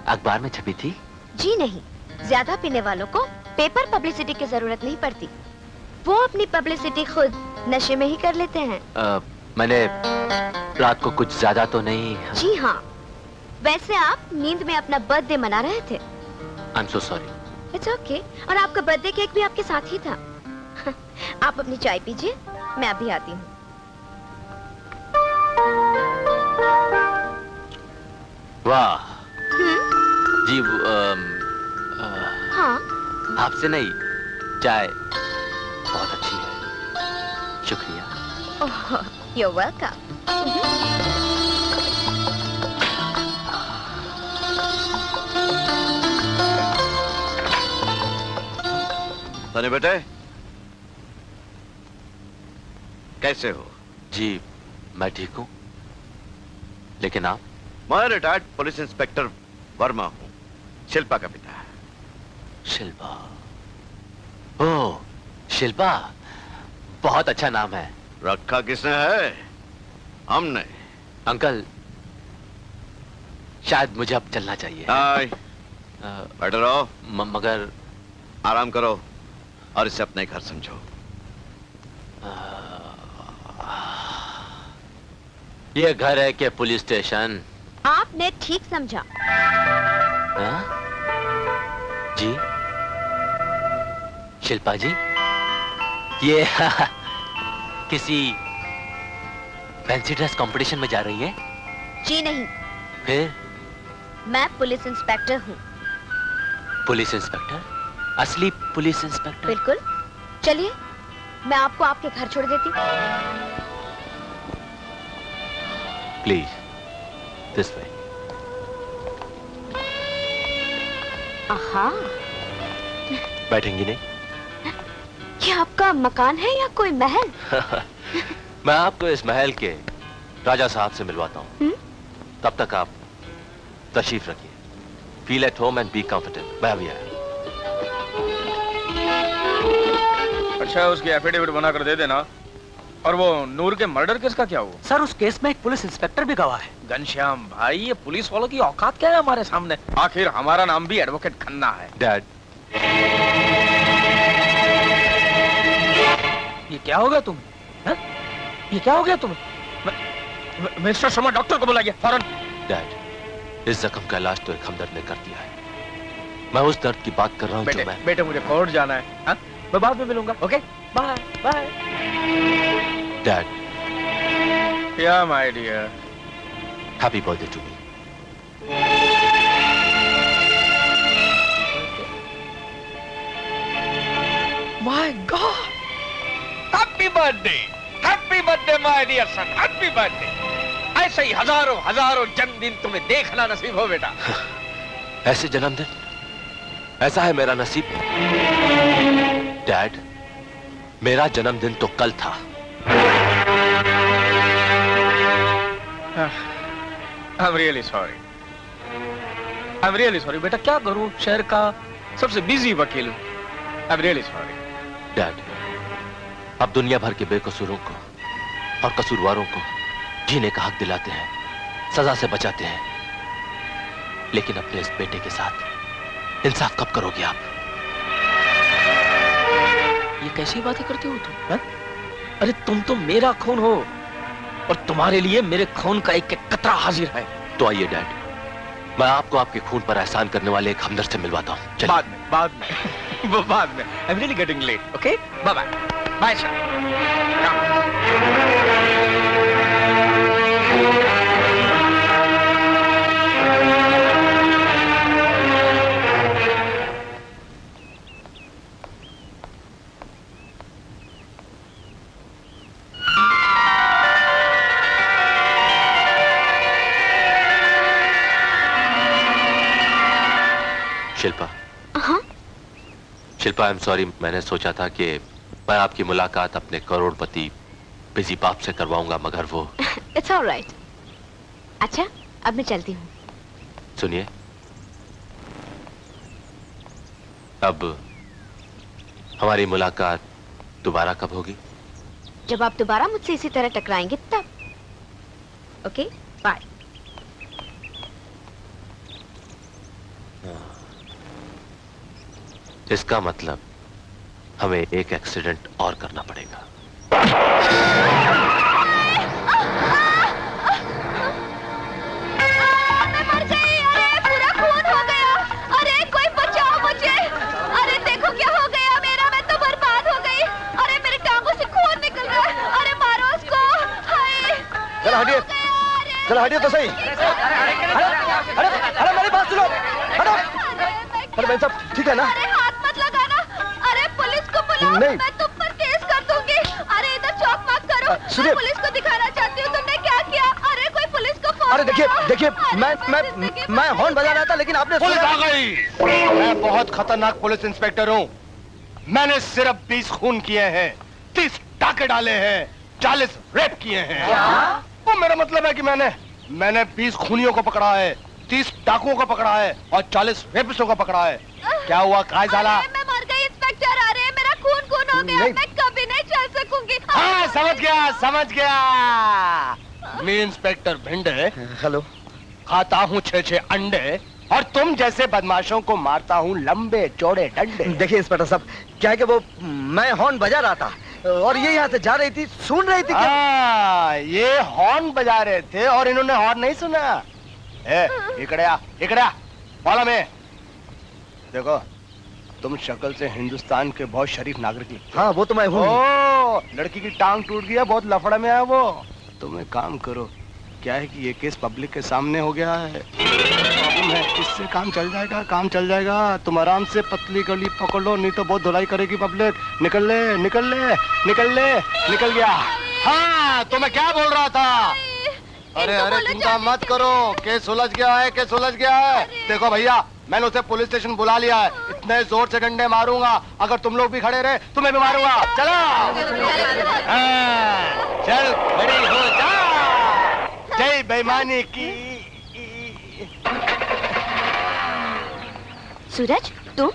अखबार में छपी थी? जी नहीं, ज्यादा पीने वालों को पेपर पब्लिसिटी की जरूरत नहीं पड़ती। वो अपनी पब्लिसिटी खुद नशे में ही कर लेते हैं। मैंने रात को कुछ ज्यादा तो नहीं? जी हाँ, वैसे आप नींद में अपना बर्थडे मना रहे थे। I'm so sorry. It's okay. और आपका बर्थडे केक भी आपके साथ ही था। आप अपनी चाय पीजिए, मैं अभी आती हूँ। वाह जी, हाँ, आपसे नहीं, चाय बहुत अच्छी है, शुक्रिया। You're welcome. सनी बेटे, कैसे हो? जी मैं ठीक हूँ, लेकिन आप? मैं रिटायर्ड पुलिस इंस्पेक्टर वर्मा हूँ, शिल्पा का पिता। शिल्पा? ओह, शिल्पा, बहुत अच्छा नाम है। रखा किसने है? हमने। अंकल, शायद मुझे अब चलना चाहिए। बैठे रहो। मगर आराम करो और इसे अपने घर समझो। ये घर है कि पुलिस स्टेशन? आपने ठीक समझा। हाँ? जी शिल्पा जी, ये किसी फैंसी ड्रेस कंपटीशन में जा रही है? जी नहीं, फिर? मैं पुलिस इंस्पेक्टर हूँ। Police inspector? असली पुलिस इंस्पेक्टर? बिल्कुल। चलिए मैं आपको आपके घर छोड़ देती हूँ। Please this way. आहा, बैठेंगी नहीं? ये आपका मकान है या कोई महल? मैं आपको इस महल के राजा साहब से मिलवाता हूँ। तब तक आप तशरीफ रखिए। Feel at home and be comfortable. मैं अभी आया। अच्छा, उसकी एफिडेविट बनाकर दे देना। और वो नूर के मर्डर केस का क्या हुआ? सर उस केस में एक पुलिस इंस्पेक्टर भी गवाह है। घनश्याम भाई, ये पुलिस वालों की औकात क्या है हमारे सामने? आखिर हमारा नाम भी एडवोकेट खन्ना है। डैड, ये क्या हो गया तुम्हें? ये क्या हो गया तुम्हें? मिस्टर शर्मा, डॉक्टर को बुलाइए फौरन। डैड, इस जख्म का इलाज तो एक हमदर्द ने कर दिया है। मैं उस दर्द की बात कर रहा हूँ जो मैं... बेटे मुझे कोर्ट जाना है। हा? मैं बाद में मिलूंगा। Okay, bye bye. डैड, या my dear, happy birthday to me. My God, happy birthday my dear son, happy birthday. ऐसे ही हजारों हजारों जन्मदिन तुम्हें देखना नसीब हो बेटा। ऐसे जन्मदिन? ऐसा है मेरा नसीब? डैड, मेरा जन्मदिन तो कल था। I'm really sorry. I'm really sorry बेटा, क्या करूं, शहर का सबसे बिजी वकील हूं। I'm really sorry. डैड, अब दुनिया भर के बेकसूरों को और कसूरवारों को जीने का हक दिलाते हैं, सजा से बचाते हैं, लेकिन अपने इस बेटे के साथ इंसाफ कब करोगे आप? ये कैसी बातें करते हो तुम? हा? अरे तुम तो मेरा खून हो और तुम्हारे लिए मेरे खून का एक एक कतरा हाजिर है। तो आइए डैड, मैं आपको आपके खून पर एहसान करने वाले एक हमदर्द से मिलवाता हूँ। बाद में वो बाद में। I'm really getting late. Okay? Bye bye. Bye sir. Shilpa. हाँ? Shilpa, I am sorry. मैंने सोचा था कि मैं आपकी मुलाकात अपने करोड़पति बिजी बाप से करवाऊंगा, मगर वो... It's all right. अच्छा, अब मैं चलती हूँ। सुनिए, अब हमारी मुलाकात दोबारा कब होगी? जब आप दोबारा मुझसे इसी तरह टकराएंगे तब। Okay, bye. इसका मतलब हमें एक एक्सीडेंट और करना पड़ेगा। मैं मर गई। अरे पूरा खून हो गया। अरे कोई बचाओ मुझे। अरे देखो क्या हो गया मेरा, मैं तो बर्बाद हो गई। अरे मेरे टांगों से खून निकल रहा है। अरे मारो उसको। हाय, चलो हटिए, चलो हटिए तो सही। अरे मेरी बात सुनो, हटो। अरे भाई साहब, ठीक है ना? अरे हाथ मत लगाना। अरे पुलिस को बुलाओ, नहीं। मैं तुम पर केस कर दूंगी। अरे इधर चौक मत करो, मैं पुलिस को दिखाना चाहती हूँ तुमने क्या किया। अरे कोई पुलिस को फोन अरे देखिए करो। देखिए, मैं हॉर्न बजा रहा था, लेकिन आपने पुलिस आ गई। मैं बहुत खतरनाक पुलिस इंस्पेक्टर हूँ। मैंने सिर्फ 20 खून किए हैं, 30 टाके डाले हैं, 40 रेप किए हैं। वो मेरा मतलब है कि मैंने 20 खूनियों को पकड़ा है, 30 डाकुओं को पकड़ा है और 40 रेपिस्टों को पकड़ा है। क्या हुआ, काय साला? मैं मर गई इंस्पेक्टर। अरे मेरा खून हो गया, मैं कभी नहीं चल सकूंगी। हाँ, समझ गया। मैं इंस्पेक्टर भिंड हेलो, खाता हूँ 6-6 अंडे और तुम जैसे बदमाशों को मारता हूँ लंबे चौड़े डंडे। देखिए इंस्पेक्टर साहब, क्या है कि वो मैं हॉर्न बजा रहा था, और ये यहाँ से जा रही थी, सुन रही थी क्या? हाँ, ये हॉर्न बजा रहे थे और इन्होंने हॉर्न नहीं सुना। इकड़े आ, फॉलो में। देखो, तुम शक्ल से हिंदुस्तान के बहुत शरीफ नागरिक लगते हो। हाँ, वो तो मैं हूँ। ओ, लड़की की टांग टूट गई है, बहुत लफड़ा में है वो। तुम एक काम करो, क्या है कि ये केस पब्लिक के सामने हो गया है, प्रॉब्लम है, इससे काम चल जाएगा। तुम आराम से पतली गली पकड़ लो, नहीं तो बहुत धुलाई करेगी पब्लिक। निकल गया। हाँ, तो मैं क्या बोल रहा था? अरे चिंता मत करो, केस सुलझ गया है। देखो भैया, मैंने उसे पुलिस स्टेशन बुला लिया है। इतने जोर से डंडे मारूंगा, अगर तुम लोग भी खड़े रहे तो मैं भी मारूंगा। चलो, चल खड़ी हो जा। जय बेईमानी की। सूरज, तुम?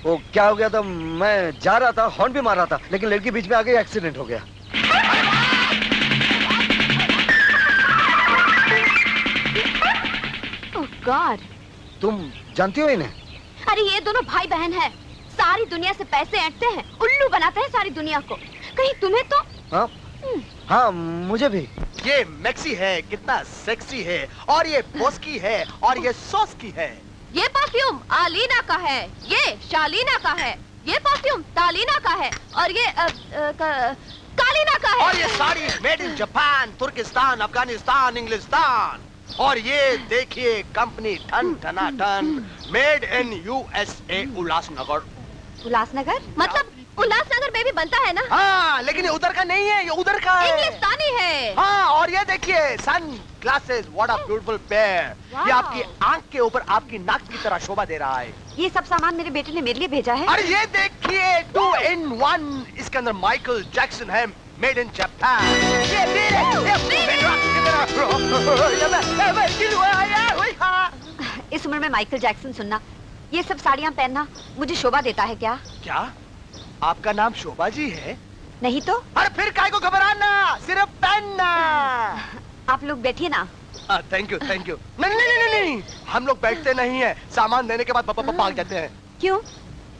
वो क्या हो गया था, मैं जा रहा था, हॉर्न भी मार रहा था, लेकिन लड़की बीच में आ गई, एक्सीडेंट हो गया। ओह गॉड। तुम जानती हो इन्हें? अरे ये दोनों भाई बहन हैं, सारी दुनिया से पैसे ऐंठते हैं, उल्लू बनाते हैं सारी दुनिया को। कहीं तुम्हें तो? हाँ, मुझे भी। ये मैक्सी है, कितना सेक्सी है, और ये बोस्की है, और ये सॉस्की है। ये परफ्यूम आलीना का है, ये शालीना का है, ये परफ्यूम तालीना का है, और ये कालीना का है। और ये साड़ी मेड इन जापान, तुर्किस्तान, अफगानिस्तान, इंग्लिस्तान। और ये देखिए कंपनी ठन ठना ठन, made in USA, Ulhasnagar. Ulhasnagar मतलब उल्लासनगर में भी बनता है ना? हाँ, लेकिन ये उधर का नहीं है, ये उधर का है, इंग्लिस्तानी है। हाँ, और ये देखिए sunglasses, what a beautiful pair. ये आपकी आंख के ऊपर आपकी नाक की तरह शोभा दे रहा है। ये सब सामान मेरे बेटे ने मेरे लिए भेजा है। अरे ये देखिए 2 in 1, इसके अंदर माइकल जैक्सन है, मेड इन जापान। इस उम्र में माइकल जैक्सन सुनना, ये सब साड़ियाँ पहनना मुझे शोभा देता है क्या? क्या आपका नाम शोभा जी है? नहीं तो? अरे फिर काहे को घबराना, सिर्फ पहनना। आप लोग बैठिए ना। Thank you. नहीं, हम लोग बैठते नहीं है, सामान देने के बाद भाग जाते हैं। क्यों?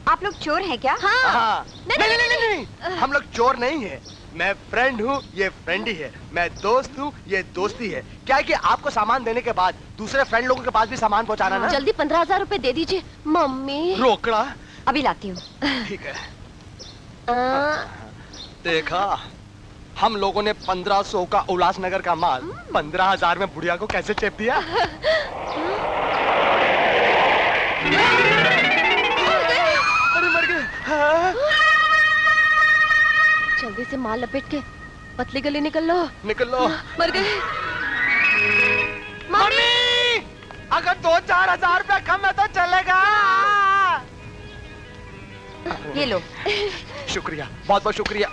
आप लोग चोर हैं क्या? हाँ। नहीं, हम लोग चोर नहीं है। मैं फ्रेंड हूँ, ये फ्रेंडी है। मैं दोस्त हूँ, ये दोस्ती है। क्या है कि आपको सामान देने के बाद दूसरे फ्रेंड लोगों के पास भी सामान पहुँचाना ना। जल्दी 15,000 रुपए दे दीजिए। मम्मी। रोकड़ा? अभी लाती हूँ। ठीक है। देखा, हम लोगों ने 1500 का उल्लासनगर का माल 15,000 में बुढ़िया को कैसे चेप दिया। अरे मर गए। जल्दी से माल लपेट के पतली गली निकल लो। मर गए। मम्मी, अगर 2-4 हजार रुपया कम है तो चलेगा। ये लो। शुक्रिया, बहुत बहुत शुक्रिया।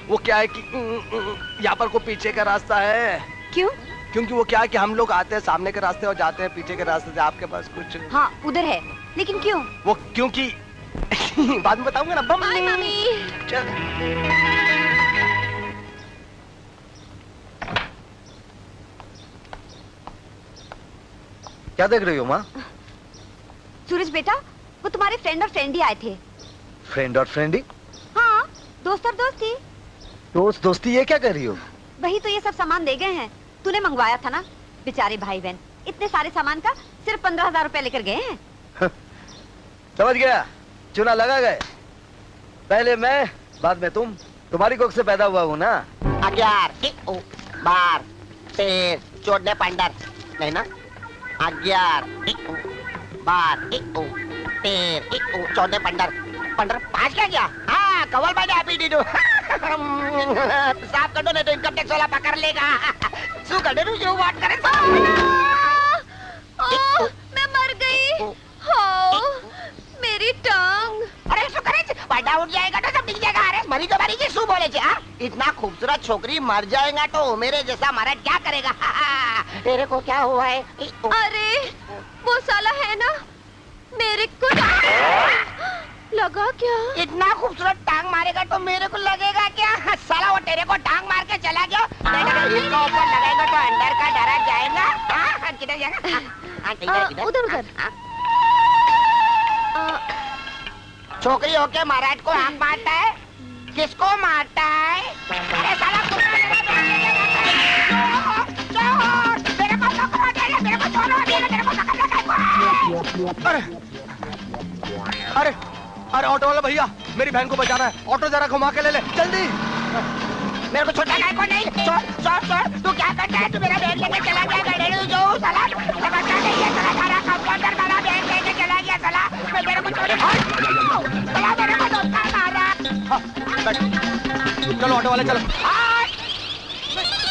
वो क्या है कि यहाँ पर को पीछे का रास्ता है। क्यों? क्योंकि वो क्या है कि हम लोग आते हैं सामने के रास्ते और जाते हैं पीछे के रास्ते से। आपके पास कुछ? हाँ, उधर है, लेकिन क्यों? वो क्योंकि बाद में बताऊंगा ना। मम्मी। चल। क्या देख रही हो माँ? सूरज बेटा, वो तुम्हारे फ्रेंड और फ्रेंडी आए थे। फ्रेंड और फ्रेंडी? हाँ, दोस्त और दोस्ती। दोस्ती ये क्या कर रही हो? वही तो, ये सब सामान दे गए हैं। तूने मंगवाया था ना। बेचारे भाई बहन इतने सारे सामान का सिर्फ 15,000 रुपए लेकर गए हैं। समझ गया, चुना लगा गए। पहले मैं, बाद में तुम। तुम्हारी कोख से पैदा हुआ हूँ ना। 11 12 13 14 15 नहीं ना? 11 12 13 14 15 5 क्या गया? हाँ, कवल भाई हैप्पी डीडू। साफ कर दो नहीं तो इनकम टैक्स वाला पकड़ लेगा। शू कर दे, जो बात करे। मैं मर गई। हो, मेरी टांग। अरे शू करे, वाडा उठ जाएगा तो सब दिख जाएगा। अरे मरी तो मरी जी, शू बोले जी। हाँ, इतना खूबसूरत छोकरी मर जाएगा तो मेरे जैसा मर्द क्या करेगा? तेरे को क्या हुआ है? अरे वो साला है ना, मेरे को लगा क्या? इतना खूबसूरत टांग मारेगा तो मेरे को लगेगा क्या? साला वो तेरे को टांग मार के चला गया। इसका ऊपर लगाएगा तो अंदर का डरा जाएगा। किधर जाएगा? उधर उधर। छोकरी होके महाराज को आंख मारता है? किसको मारता है? अरे साला कुत्ता मेरा मेरे को पकड़ो, मेरे को छोड़ो, मेरे को पकड़ो। अरे अरे ऑटो वाला भैया, मेरी बहन को बचाना है, ऑटो जरा घुमा के ले ले जल्दी। मेरे को छोटा गाय को नहीं, छोड़, तू क्या करता है? तू मेरा बैग लेके चला गया, गड़ेड़ू जो साला, समझता नहीं है साला, सारा कंपाउंडर वाला बैग लेके चला गया साला, मेरे को छोड़, साला मेरे को धोखा मारा। चलो ऑटो वाले चलो।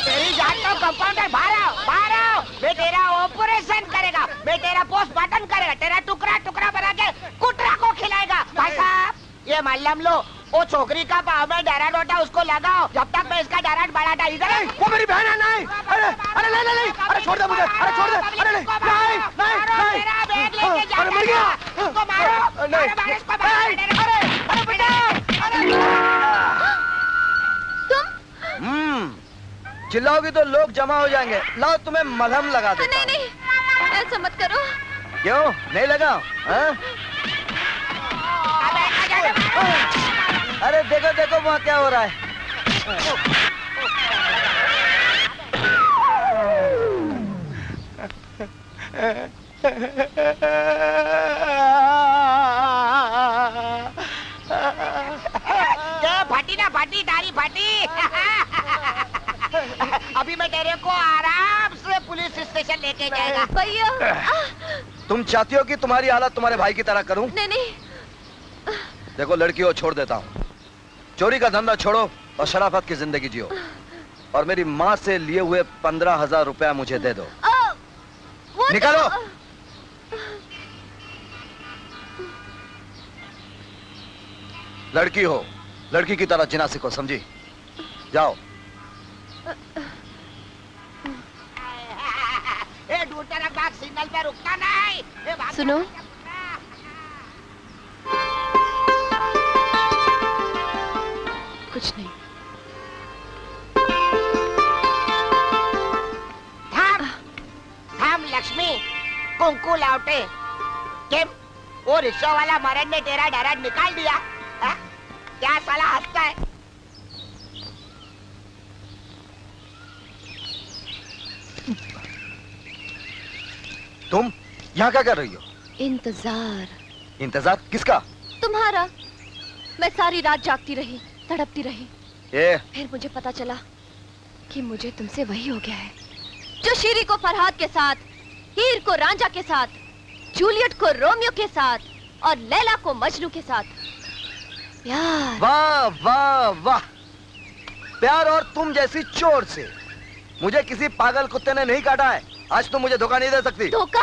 तेरी जान का कंपाउंडर, बाहर आओ, मैं तेरा ऑपरेशन करेगा, मैं तेरा पोस्टमार्टम करेगा, तेरा टुकड़ा टुकड़ा बना के कुटरा को खिलाएगा। भाई साहब, ये मालूम लो, वो छोकरी का पाँव में डराट होता, उसको लगाओ, जब तक मैं इसका डराट बढ़ाता। इधर वो मेरी बहन है। नहीं, अरे नहीं, अरे छोड़ दे मुझे, अरे छोड़ दे, अरे नहीं, मेरा बैग लेके जा, मर गया, इसको मारो, नहीं, इसको चिल्लाओगी तो लोग जमा हो जाएंगे। लाओ तुम्हें मलहम लगा दे। नहीं, ऐसा मत करो। क्यों नहीं लगाओ? अरे देखो वहाँ क्या हो रहा है। फाटी दाढ़ी फाटी। अभी मैं तेरे को आराम से पुलिस स्टेशन लेके जाएगा। भैया, तुम चाहती हो कि तुम्हारी हालत तुम्हारे भाई की तरह करूं? नहीं। देखो लड़कियों, छोड़ देता हूँ, चोरी का धंधा छोड़ो और शराफत की जिंदगी जियो, और मेरी माँ से लिए हुए 15,000 रुपया मुझे दे दो। निकालो। लड़की हो, लड़की की तरह जीना सीखो, समझी? जाओ। दूर तरफ भाग, सिग्नल पे रुकना नहीं। सुनो, कुछ नहीं। थाम लक्ष्मी, कुंकू लाउटे। किम, वो रिक्शा वाला मरण ने तेरा डराट निकाल दिया? क्या साला हंसता है? तुम यहाँ क्या कर रही हो? इंतजार किसका? तुम्हारा। मैं सारी रात जागती रही, तड़पती रही। फिर मुझे पता चला कि मुझे तुमसे वही हो गया है जो शीरी को फरहाद के साथ, हीर को रांझा के साथ, जूलियट को रोमियो के साथ और लैला को मजनू के साथ। प्यार। वाह वाह वाह, प्यार और तुम जैसी चोर से मुझे किसी पागल कुत्ते ने नहीं काटा है। आज तुम मुझे धोखा नहीं दे सकती। धोखा?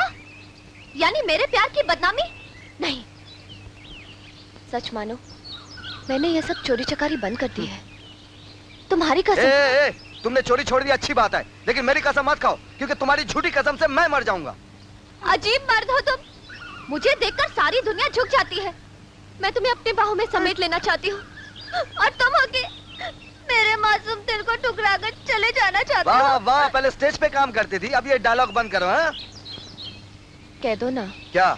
यानी मेरे प्यार की बदनामी? नहीं, सच मानो, मैंने ये सब चोरी चकारी बंद कर दी है। तुम्हारी कसम। तुमने चोरी छोड़ दी, अच्छी बात है, लेकिन मेरी कसम मत खाओ, क्योंकि तुम्हारी झूठी कसम से मैं मर जाऊंगा। अजीब मर्द हो तुम, मुझे देखकर सारी दुनिया झुक जाती है। मैं तुम्हें अपनी बाहों में समेट लेना चाहती हूँ, और तुम होके मेरे मासूम दिल को टुकरा कर चले जाना चाहते हो। वाह वाह, पहले स्टेज पे काम करती थी, अब ये डायलॉग बंद करो। हाँ, कह दो ना। क्या?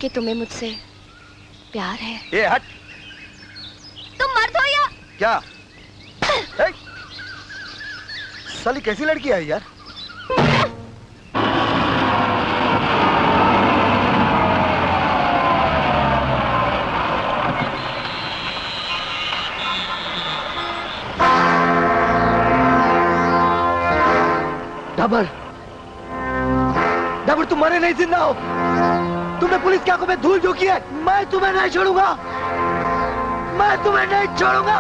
कि तुम्हें मुझसे प्यार है। ये हट। तुम मर्द हो या क्या? साली कैसी लड़की है यार। डबर तुम मरे नहीं, जिंदा हो। तुमने पुलिस की आंखों में धूल झोंकी है। मैं तुम्हें नहीं छोड़ूंगा, मैं तुम्हें नहीं छोड़ूंगा।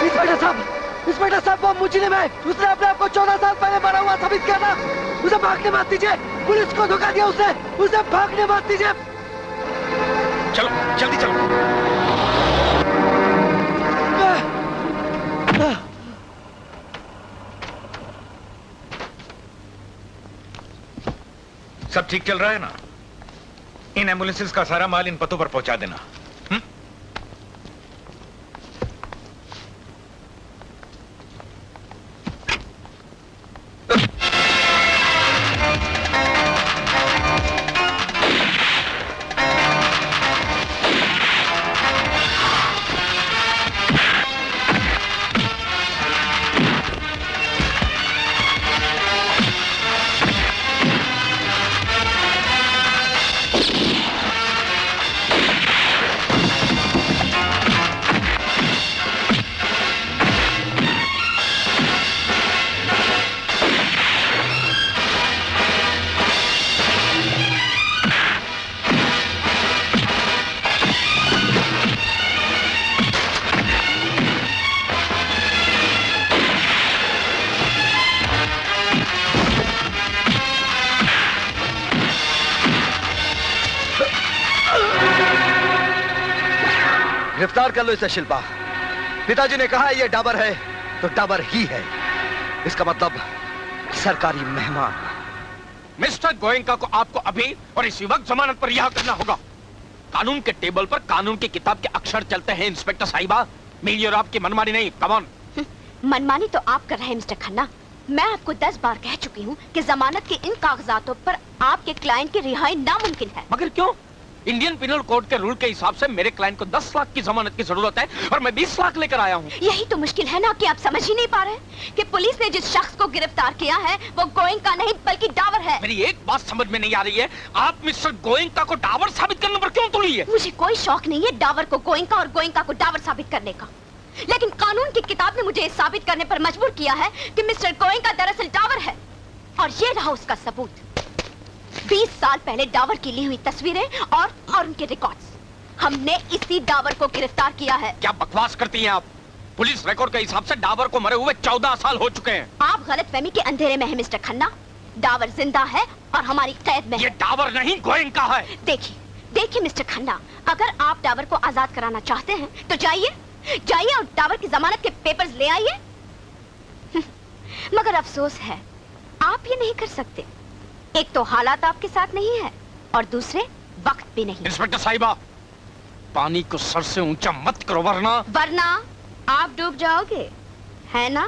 इंस्पेक्टर साहब, वो मुझे में उसने अपने आप को 14 साल पहले मरा हुआ साबित किया था। उसे भागने मत दीजिए, पुलिस को धोखा दिया उसने, उसे भागने मत दीजिए। चलो जल्दी चलो। सब ठीक चल रहा है ना? इन एम्बुलेंसेस का सारा माल इन पतों पर पहुंचा देना। गिरफ्तार कर लो इसे शिल्पा। पिताजी ने कहा है ये डाबर है तो डाबर ही है। इसका मतलब सरकारी मेहमान। मिस्टर गोयंका को आपको अभी और इसी वक्त जमानत पर रिहा करना होगा। कानून के टेबल पर कानून की किताब के अक्षर चलते हैं इंस्पेक्टर साहिबा। मेरी और आपकी मनमानी नहीं। Come on. मनमानी तो आप कर रहे हैं मिस्टर खन्ना। मैं आपको 10 बार कह चुकी हूँ कि जमानत के इन कागजातों पर आपके क्लाइंट की रिहाई नामुमकिन है। मगर क्यों? इंडियन पिनल कोड के रूल के हिसाब से मेरे क्लाइंट को 10 लाख की जमानत की जरूरत है और मैं 20 लाख लेकर आया हूँ। यही तो मुश्किल है ना कि आप समझ ही नहीं पा रहे कि पुलिस ने जिस शख्स को गिरफ्तार किया है वो गोयंका नहीं बल्कि डावर है। मेरी एक बात समझ में नहीं आ रही है, आप मिस्टर गोयंका को डावर साबित करने पर क्यों तुली है? मुझे कोई शौक नहीं है डावर को गोयंका और गोयंका को डावर साबित करने का, लेकिन कानून की किताब ने मुझे साबित करने पर मजबूर किया है कि मिस्टर गोयंका दरअसल डावर है। और ये रहा उसका सबूत। 20 साल पहले डावर की ली हुई तस्वीरें और उनके रिकॉर्ड्स। हमने इसी डावर को गिरफ्तार किया है। क्या बकवास करती हैं आप? पुलिस रिकॉर्ड के हिसाब से डावर को मरे हुए 14 साल हो चुके हैं। आप गलतफहमी के अंधेरे में हैं मिस्टर खन्ना। डावर जिंदा है और हमारी कैद में है। ये डावर नहीं गोयंका है। देखिए मिस्टर खन्ना, अगर आप डावर को आजाद कराना चाहते हैं तो जाइए और डावर की जमानत के पेपर्स ले आइए। मगर अफसोस है आप ये नहीं कर सकते। एक तो हालात आपके साथ नहीं है और दूसरे वक्त भी नहीं। इंस्पेक्टर साहिबा, पानी को सर से ऊंचा मत करो वरना आप डूब जाओगे, है ना?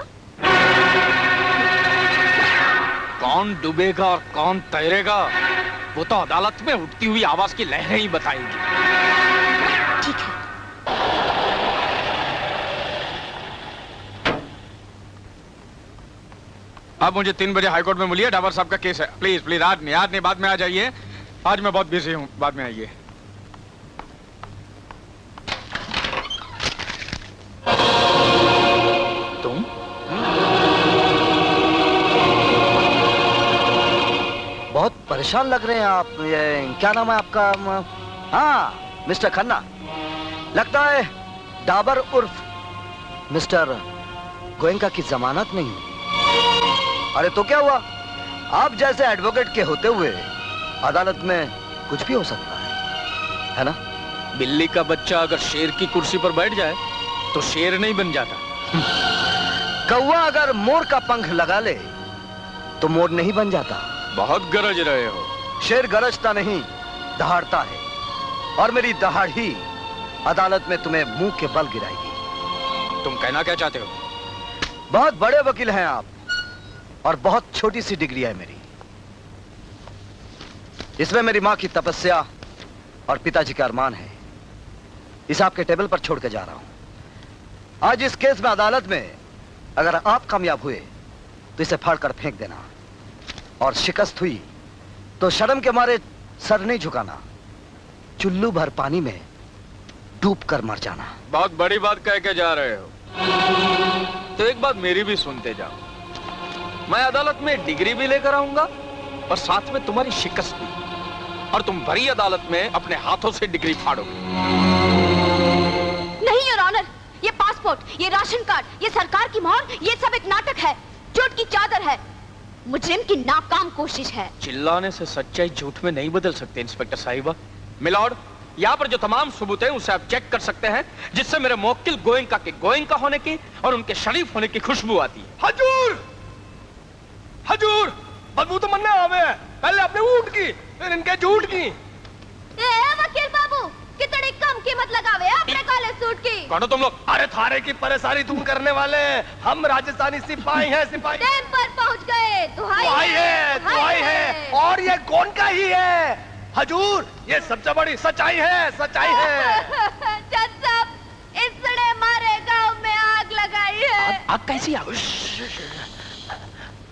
कौन डूबेगा और कौन तैरेगा वो तो अदालत में उठती हुई आवाज की लहरें ही बताएंगी। ठीक है। अब मुझे 3 बजे हाईकोर्ट में मिलिए, डावर साहब का केस है। प्लीज प्लीज आज नहीं बाद में आ जाइए। आज मैं बहुत बिजी हूँ, बाद में आइए। तुम? बहुत परेशान लग रहे हैं आप। ये क्या नाम है आपका? हाँ, मिस्टर खन्ना। लगता है डाबर उर्फ मिस्टर गोयंका की जमानत नहीं। अरे तो क्या हुआ? आप जैसे एडवोकेट के होते हुए अदालत में कुछ भी हो सकता है ना? बिल्ली का बच्चा अगर शेर की कुर्सी पर बैठ जाए तो शेर नहीं बन जाता। कौवा अगर मोर का पंख लगा ले तो मोर नहीं बन जाता। बहुत गरज रहे हो। शेर गरजता नहीं, दहाड़ता है, और मेरी दहाड़ ही अदालत में तुम्हें मुंह के बल गिराएगी। तुम कहना क्या चाहते हो? बहुत बड़े वकील हैं आप और बहुत छोटी सी डिग्री है मेरी। इसमें मेरी मां की तपस्या और पिताजी का अरमान है। इस आपके टेबल पर छोड़ के जा रहा हूं। आज इस केस में अदालत में अगर आप कामयाब हुए तो इसे फाड़कर फेंक देना, और शिकस्त हुई तो शर्म के मारे सर नहीं झुकाना, चुल्लू भर पानी में डूब कर मर जाना। बहुत बड़ी बात कह के जा रहे हो, तो एक बात मेरी भी सुनते जाओ। मैं अदालत में डिग्री भी लेकर आऊंगा और साथ में तुम्हारी शिकस्त भी, और तुम भरी अदालत में अपने हाथों से डिग्री फाड़ोगे। नहीं योर ऑनर, ये पासपोर्ट, ये राशन कार्ड, ये सरकार की मोहर, ये सब एक नाटक है, झूठ की चादर है, मुजरिम की नाकाम कोशिश है। चिल्लाने से सच्चाई झूठ में नहीं बदल सकते इंस्पेक्टर साहिबा। मिलॉर्ड, यहाँ पर जो तमाम सबूत है उसे आप चेक कर सकते हैं, जिससे मेरे मुवक्किल गोयंका के गोयंका होने की और उनके शरीफ होने की खुशबू आती है। हजूर, हजूर, बदबू तो मनने आवे है। पहले अपने ऊंट की, फिर इनके झूठ की। वकील बाबू, कितनी कम कीमत लगावे अपने काले सूट की। कौन हो तुम लोग? अरे थारे की परेशानी दूर करने वाले हम राजस्थानी सिपाही हैं। सिपाही टाइम पर पहुंच गए। दुहाई है और ये कौन का ही है? हजूर, ये सबसे बड़ी सच्चाई है, सच्चाई है। जज साहब, इसने हमारे गांव में आग लगाई है। आग कैसी आग?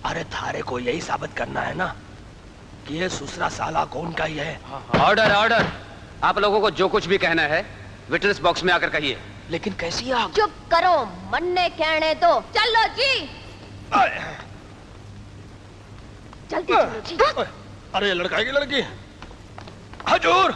अरे थारे को यही साबित करना है ना कि ये सुसरा साला कौन का ही है। ऑर्डर ऑर्डर, आप लोगों को जो कुछ भी कहना है विटनेस बॉक्स में आकर कहिए। लेकिन कैसी आग? चुप करो, मन्ने कहने दो। चलो जी, जल्दी चलो जी। अरे ये लड़का की लड़की। हजूर,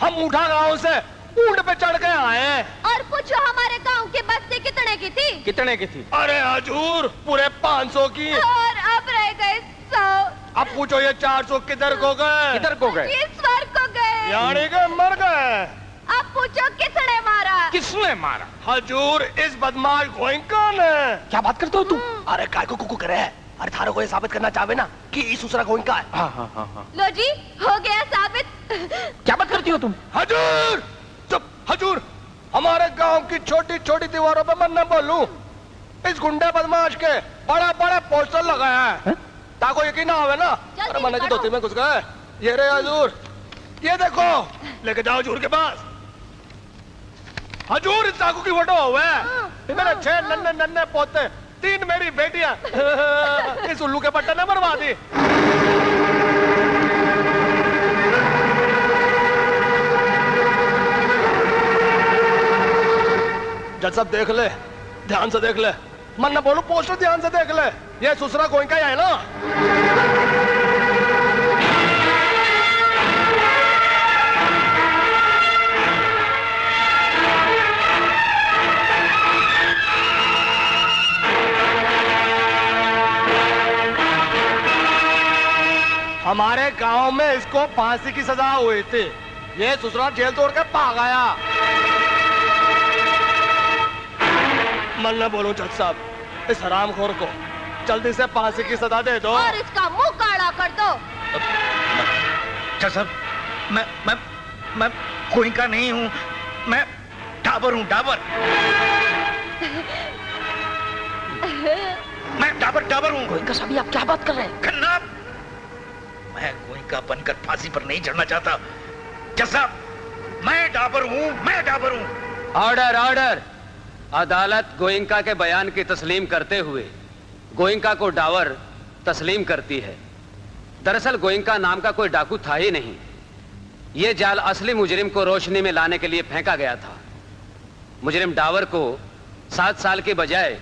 हम ऊठा गांव से ऊंट पे चढ़ के आए हैं। और पूछो हमारे गांव की बस्ती कितने की थी? कितने की थी? अरे हजूर, पूरे 500 की। और अब रह गए 100। अब पूछो ये 400 किधर को गए? किधर को गए? स्वर्ग को गए। यानी के मर गए। अब पूछो किसने मारा? किसने मारा? हजूर, इस बदमाश गोइंका ने। क्या बात करते हो तुम? अरे काय को कुकू करे? अरे थारो को ये साबित करना चाहे ना कि इस दूसरा गोइंका है। हाँ। लो जी, हो गया साबित। क्या बात करती हो तुम? हजूर, चुप। हजूर, हमारे गांव की छोटी छोटी दीवारों पे मैं न बोलूं, इस गुंडे बदमाश के बड़ा बड़ा पोस्टर लगाया है, ताको यकीन ना आवे ना। अरे मैंने की धोती में घुस गए। ये रे हजूर, ये देखो, लेके जाओ हजूर के पास। हजूर, इस चाकू की फोटो हुआ है। मेरे 6 नन्हे नन्हे पोते, 3 मेरी बेटियां इस उल्लू के पट्टे ने मरवा दी। जज साहब देख ले, ध्यान से देख ले। मन ना बोलूं, पोस्टर ध्यान से देख ले। ये सुसरा गोइंका ही है ना। हमारे गांव में इसको फांसी की सजा हुई थी। ये ससुरा जेल तोड़ के भाग आया। मन न बोलो जज साहब, इस हरामखोर को जल्दी से फांसी की सजा दे दो और इसका मुंह काला कर दो। जज साहब, मैं गोइंका नहीं हूँ, मैं डाबर हूँ, डाबर। मैं डाबर हूँ। गोइंका साहब, आप क्या बात कर रहे हैं? खन्ना, मैं गोइंका बनकर फांसी पर नहीं चढ़ना चाहता। जज साहब, मैं डाबर हूँ। Order, order. अदालत गोइंका के बयान की तस्लीम करते हुए गोइंका को डावर तस्लीम करती है। दरअसल गोइंका नाम का कोई डाकू था ही नहीं। यह जाल असली मुजरिम को रोशनी में लाने के लिए फेंका गया था। मुजरिम डावर को 7 साल के बजाय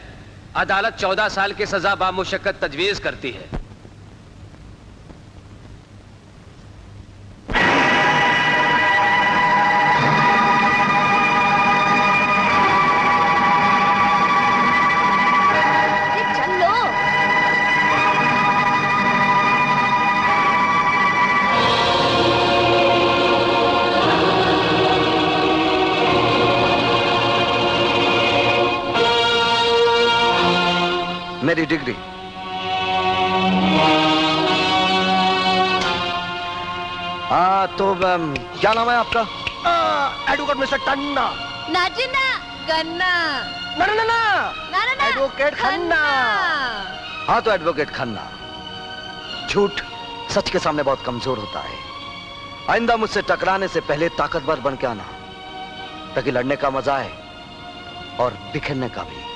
अदालत 14 साल की सजा बामुशक्कत तजवीज करती है। मेरी डिग्री। तो क्या नाम है आपका? Advocate mister टन्ना। ना जी ना, गन्ना। ना ना ना ना, ना ना ना, एडवोकेट खन्ना। हाँ तो एडवोकेट खन्ना, झूठ सच के सामने बहुत कमजोर होता है। आइंदा मुझसे टकराने से पहले ताकतवर बन के आना, ताकि लड़ने का मजा आए और बिखरने का भी।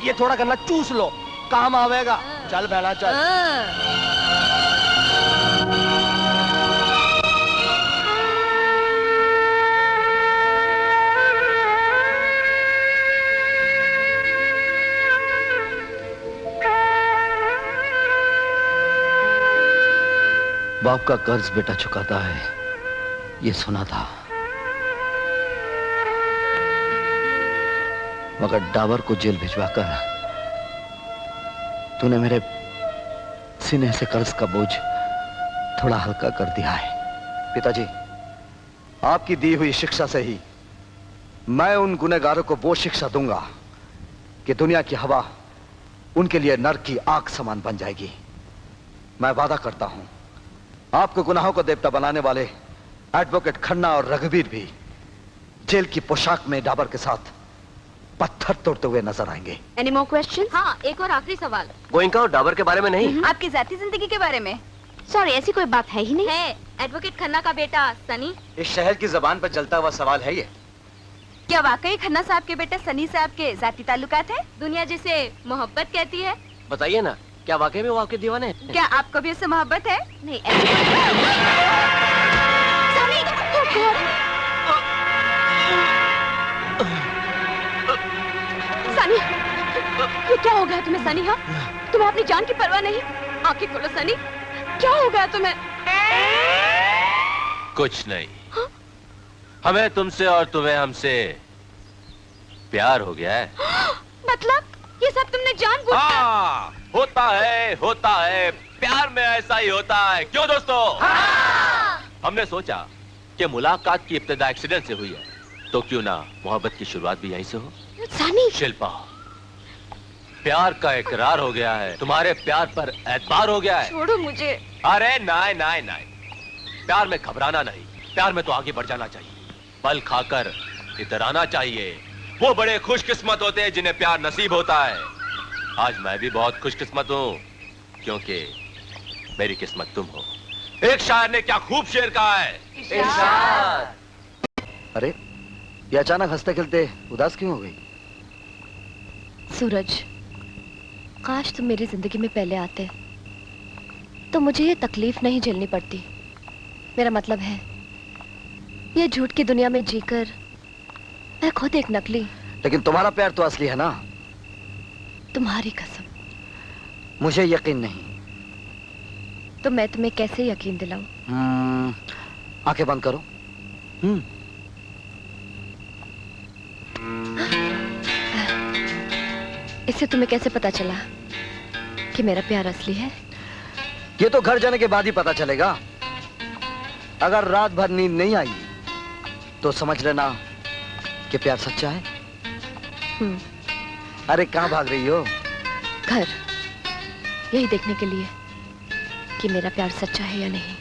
ये थोड़ा गन्ना चूस लो, काम आवेगा। चल बहना चल। बाप का कर्ज बेटा चुकाता है, ये सुना था, मगर डावर को जेल भिजवाकर तूने मेरे सीने से कर्ज का बोझ थोड़ा हल्का कर दिया है। पिताजी, आपकी दी हुई शिक्षा से ही मैं उन गुनहगारों को वो शिक्षा दूंगा कि दुनिया की हवा उनके लिए नरक की आग समान बन जाएगी। मैं वादा करता हूं, आपको गुनाहों को देवता बनाने वाले एडवोकेट खन्ना और रघुवीर भी जेल की पोशाक में डाबर के साथ पत्थर तोड़ते हुए नजर आएंगे। Any more questions? हाँ, एक और आखिरी सवाल। गोइंका और डाबर के बारे में नहीं, आपकी जाती जिंदगी के बारे में। सॉरी, ऐसी कोई बात है ही नहीं। है, एडवोकेट खन्ना का बेटा सनी। इस शहर की जबान पर चलता हुआ सवाल है ये। क्या वाकई खन्ना साहब के बेटे सनी साहब के जाती ताल्लुकात है? दुनिया जिसे मोहब्बत कहती है। बताइए ना, क्या वाकई में वो आपके दीवाने हैं? क्या आपको भी उससे मोहब्बत है? नहीं, सनी, ये क्या हो गया तुम्हें सनी? हाँ, तुम्हें अपनी जान की परवाह नहीं? आंखें खोलो सनी, क्या हो गया तुम्हें? कुछ नहीं। हमें तुमसे और तुम्हें हमसे प्यार हो गया है। मतलब ये सब तुमने जानबूझकर? हाँ, होता है, प्यार में ऐसा ही होता है। क्यों दोस्तों? हमने सोचा कि मुलाकात की इब्तिदा एक्सीडेंट से हुई है, तो क्यों ना मोहब्बत की शुरुआत भी यहीं से हो। सानी। शिल्पा, प्यार का इकरार हो गया है, तुम्हारे प्यार पर एतबार हो गया है। छोड़ो मुझे। अरे नाय नाय नाय, प्यार में घबराना नहीं, प्यार में तो आगे बढ़ जाना चाहिए, पल खाकर इतराना चाहिए। वो बड़े खुशकिस्मत होते हैं जिन्हें प्यार नसीब होता है। आज मैं भी बहुत खुशकिस्मत हूँ, क्योंकि मेरी किस्मत तुम हो। एक शायर ने क्या खूब शेर कहा है। अरे ये अचानक हंसते खेलते उदास क्यों हो गई? सूरज, काश तुम मेरी जिंदगी में पहले आते तो मुझे ये तकलीफ नहीं झेलनी पड़ती। मेरा मतलब है, ये झूठ की दुनिया में जीकर मैं खुद एक नकली। लेकिन तुम्हारा प्यार तो असली है ना? तुम्हारी कसम। मुझे यकीन नहीं। तो मैं तुम्हें कैसे यकीन दिलाऊं? आंखें बंद करो। इससे तुम्हें कैसे पता चला कि मेरा प्यार असली है? ये तो घर जाने के बाद ही पता चलेगा। अगर रात भर नींद नहीं आई तो समझ लेना कि प्यार सच्चा है। अरे कहाँ भाग रही हो? घर, यही देखने के लिए कि मेरा प्यार सच्चा है या नहीं।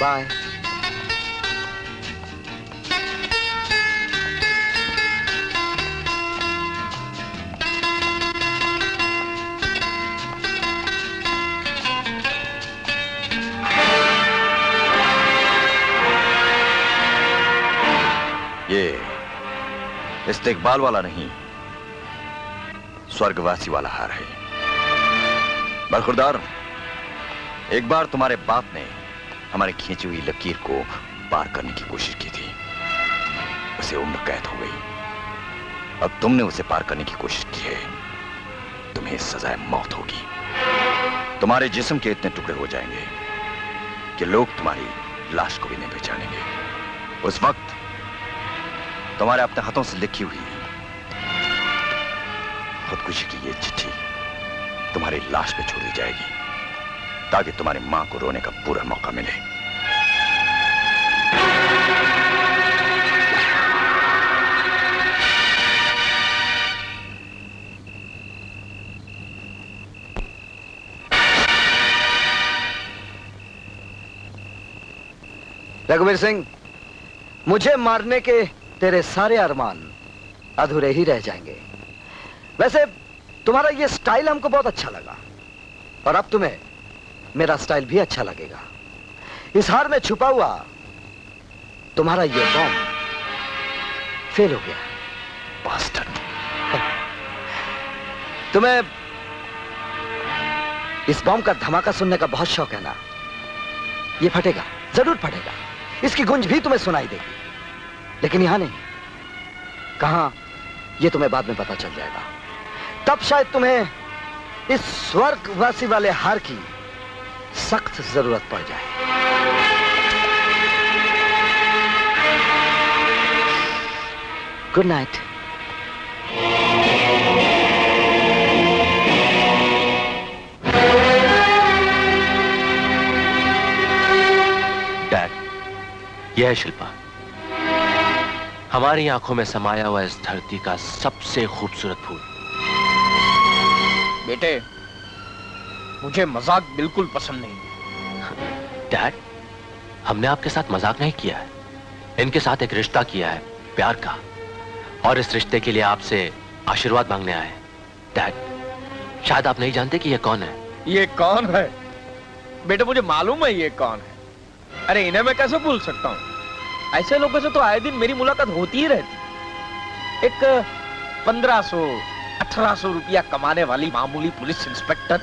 बाय। ये इस्तेकबाल वाला नहीं, स्वर्गवासी वाला हार है। बरखुरदार, एक बार तुम्हारे बाप ने हमारी खींची हुई लकीर को पार करने की कोशिश की थी, उसे उम्र कैद हो गई। अब तुमने उसे पार करने की कोशिश की है, तुम्हें सजाए मौत होगी। तुम्हारे जिस्म के इतने टुकड़े हो जाएंगे कि लोग तुम्हारी लाश को भी नहीं पहचानेंगे। उस वक्त तुम्हारे अपने हाथों से लिखी हुई खुदकुशी की ये चिट्ठी तुम्हारी लाश पे छोड़ दी जाएगी, ताकि तुम्हारी मां को रोने का पूरा मौका मिले। रघुवीर सिंह, मुझे मारने के तेरे सारे अरमान अधूरे ही रह जाएंगे। वैसे तुम्हारा ये स्टाइल हमको बहुत अच्छा लगा, और अब तुम्हें मेरा स्टाइल भी अच्छा लगेगा। इस हार में छुपा हुआ तुम्हारा ये बॉम्ब फेल हो गया। बास्टर्ड। तुम्हें इस बॉम्ब का धमाका सुनने का बहुत शौक है ना? ये फटेगा, जरूर फटेगा, इसकी गूंज भी तुम्हें सुनाई देगी, लेकिन यहां नहीं। कहां, ये तुम्हें बाद में पता चल जाएगा। तब शायद तुम्हें इस स्वर्गवासी वाले हार की सख्त जरूरत पड़ जाए। Good night. डैड, यह है शिल्पा, हमारी आंखों में समाया हुआ इस धरती का सबसे खूबसूरत फूल। बेटे, मुझे मजाक बिल्कुल पसंद नहीं। डैड, हमने आपके साथ मजाक नहीं किया है, इनके साथ एक रिश्ता किया है, प्यार का, और इस रिश्ते के लिए आपसे आशीर्वाद मांगने आए। डैड, शायद आप नहीं जानते कि ये कौन है। ये कौन है? बेटे, मुझे मालूम है ये कौन है। अरे इन्हें मैं कैसे भूल सकता हूँ? ऐसे लोगों से तो आए दिन मेरी मुलाकात होती ही रहती। एक 1500-1800 रुपया कमाने वाली मामूली पुलिस इंस्पेक्टर,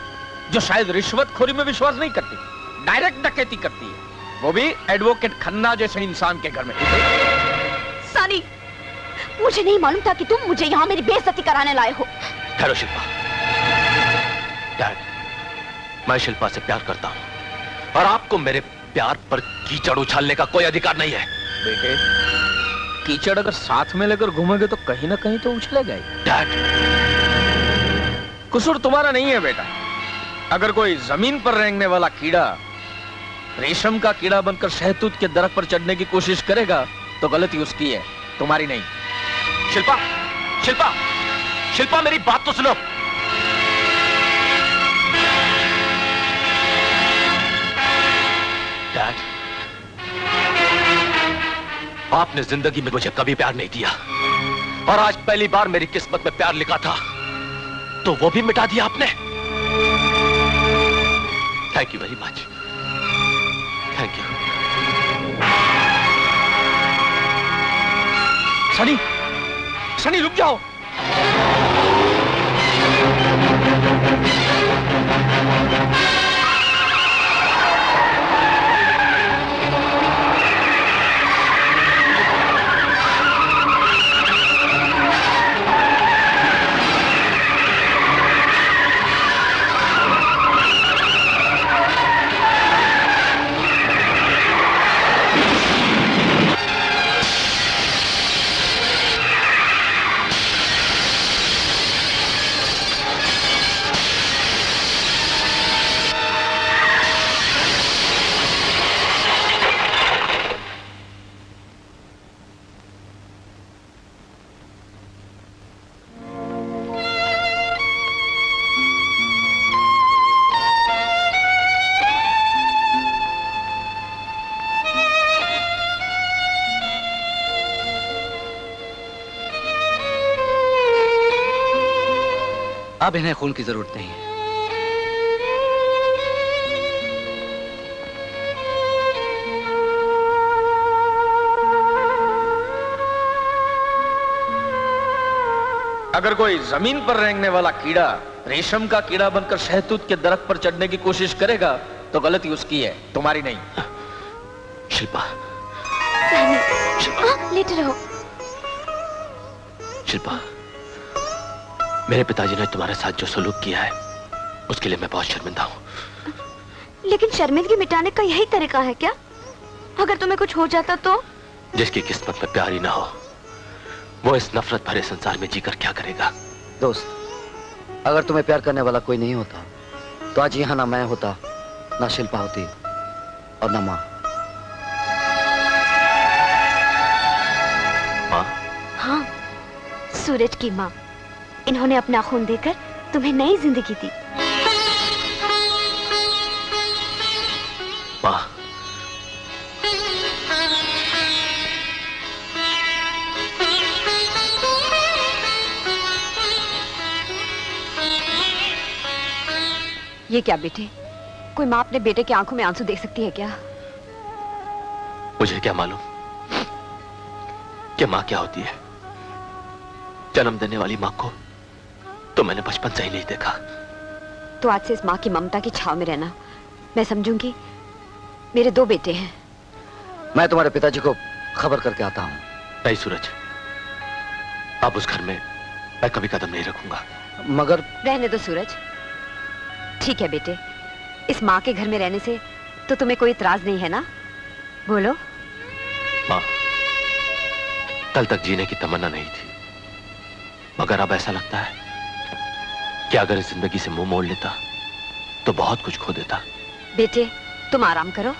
जो शायद रिश्वतखोरी में विश्वास नहीं करती, डायरेक्ट डकैती करती है, वो भी एडवोकेट खन्ना जैसे इंसान के घर में। सानी, मुझे नहीं मालूम था कि तुम मुझे यहाँ मेरी बेइज्जती कराने लाए हो। ठहरो शिल्पा। डैड, मैं शिल्पा से प्यार करता हूँ, और आपको मेरे प्यार पर कीचड़ उछालने का कोई अधिकार नहीं है। बेटे, कीचड़ अगर साथ में लेकर घूमोगे तो कहीं ना कहीं तो उछलेगा ही। डैड, कसूर तुम्हारा नहीं है बेटा, अगर कोई जमीन पर रेंगने वाला कीड़ा रेशम का कीड़ा बनकर शहतूत के दरख्त पर चढ़ने की कोशिश करेगा तो गलती उसकी है, तुम्हारी नहीं। शिल्पा, शिल्पा, शिल्पा, मेरी बात तो सुनो। डैड, आपने जिंदगी में मुझे कभी प्यार नहीं दिया और आज पहली बार मेरी किस्मत में प्यार लिखा था तो वो भी मिटा दिया आपने। Thank you very much, thank you. Sunny, Sunny रुक जाओ। अब इन्हें खून की जरूरत नहीं है। अगर कोई जमीन पर रेंगने वाला कीड़ा रेशम का कीड़ा बनकर शहतूत के दरख्त पर चढ़ने की कोशिश करेगा तो गलती उसकी है, तुम्हारी नहीं। शिल्पा, लेटे रहो। शिल्पा, मेरे पिताजी ने तुम्हारे साथ जो सलूक किया है उसके लिए मैं बहुत शर्मिंदा हूं। लेकिन शर्मिंदगी मिटाने का यही तरीका है क्या? अगर तुम्हें कुछ हो जाता तो? जिसकी किस्मत में प्यार ही ना हो वो इस नफरत भरे संसार में जीकर क्या करेगा? दोस्त, अगर तुम्हें प्यार करने वाला कोई नहीं होता तो आज यहाँ ना मैं होता, ना शिल्पा होती और ना माँ। माँ? हाँ, सूरज की माँ। इन्होंने अपना खून देकर तुम्हें नई जिंदगी दी। माँ, ये क्या बेटे? कोई माँ अपने बेटे की आंखों में आंसू देख सकती है क्या? मुझे क्या मालूम कि माँ क्या होती है। जन्म देने वाली माँ को तो मैंने बचपन से ही नहीं देखा। तो आज से इस माँ की ममता की छाव में रहना। मैं समझूंगी मेरे 2 बेटे हैं। मैं तुम्हारे पिताजी को खबर करके आता हूँ। नहीं सूरज, अब उस घर में मैं कभी कदम नहीं रखूंगा। मगर रहने दो सूरज। ठीक है बेटे, इस माँ के घर में रहने से तो तुम्हें कोई इतराज नहीं है ना? बोलो। माँ, कल तक जीने की तमन्ना नहीं थी मगर अब ऐसा लगता है कि अगर इस जिंदगी से मुंह मोड़ लेता तो बहुत कुछ खो देता। बेटे तुम आराम करो,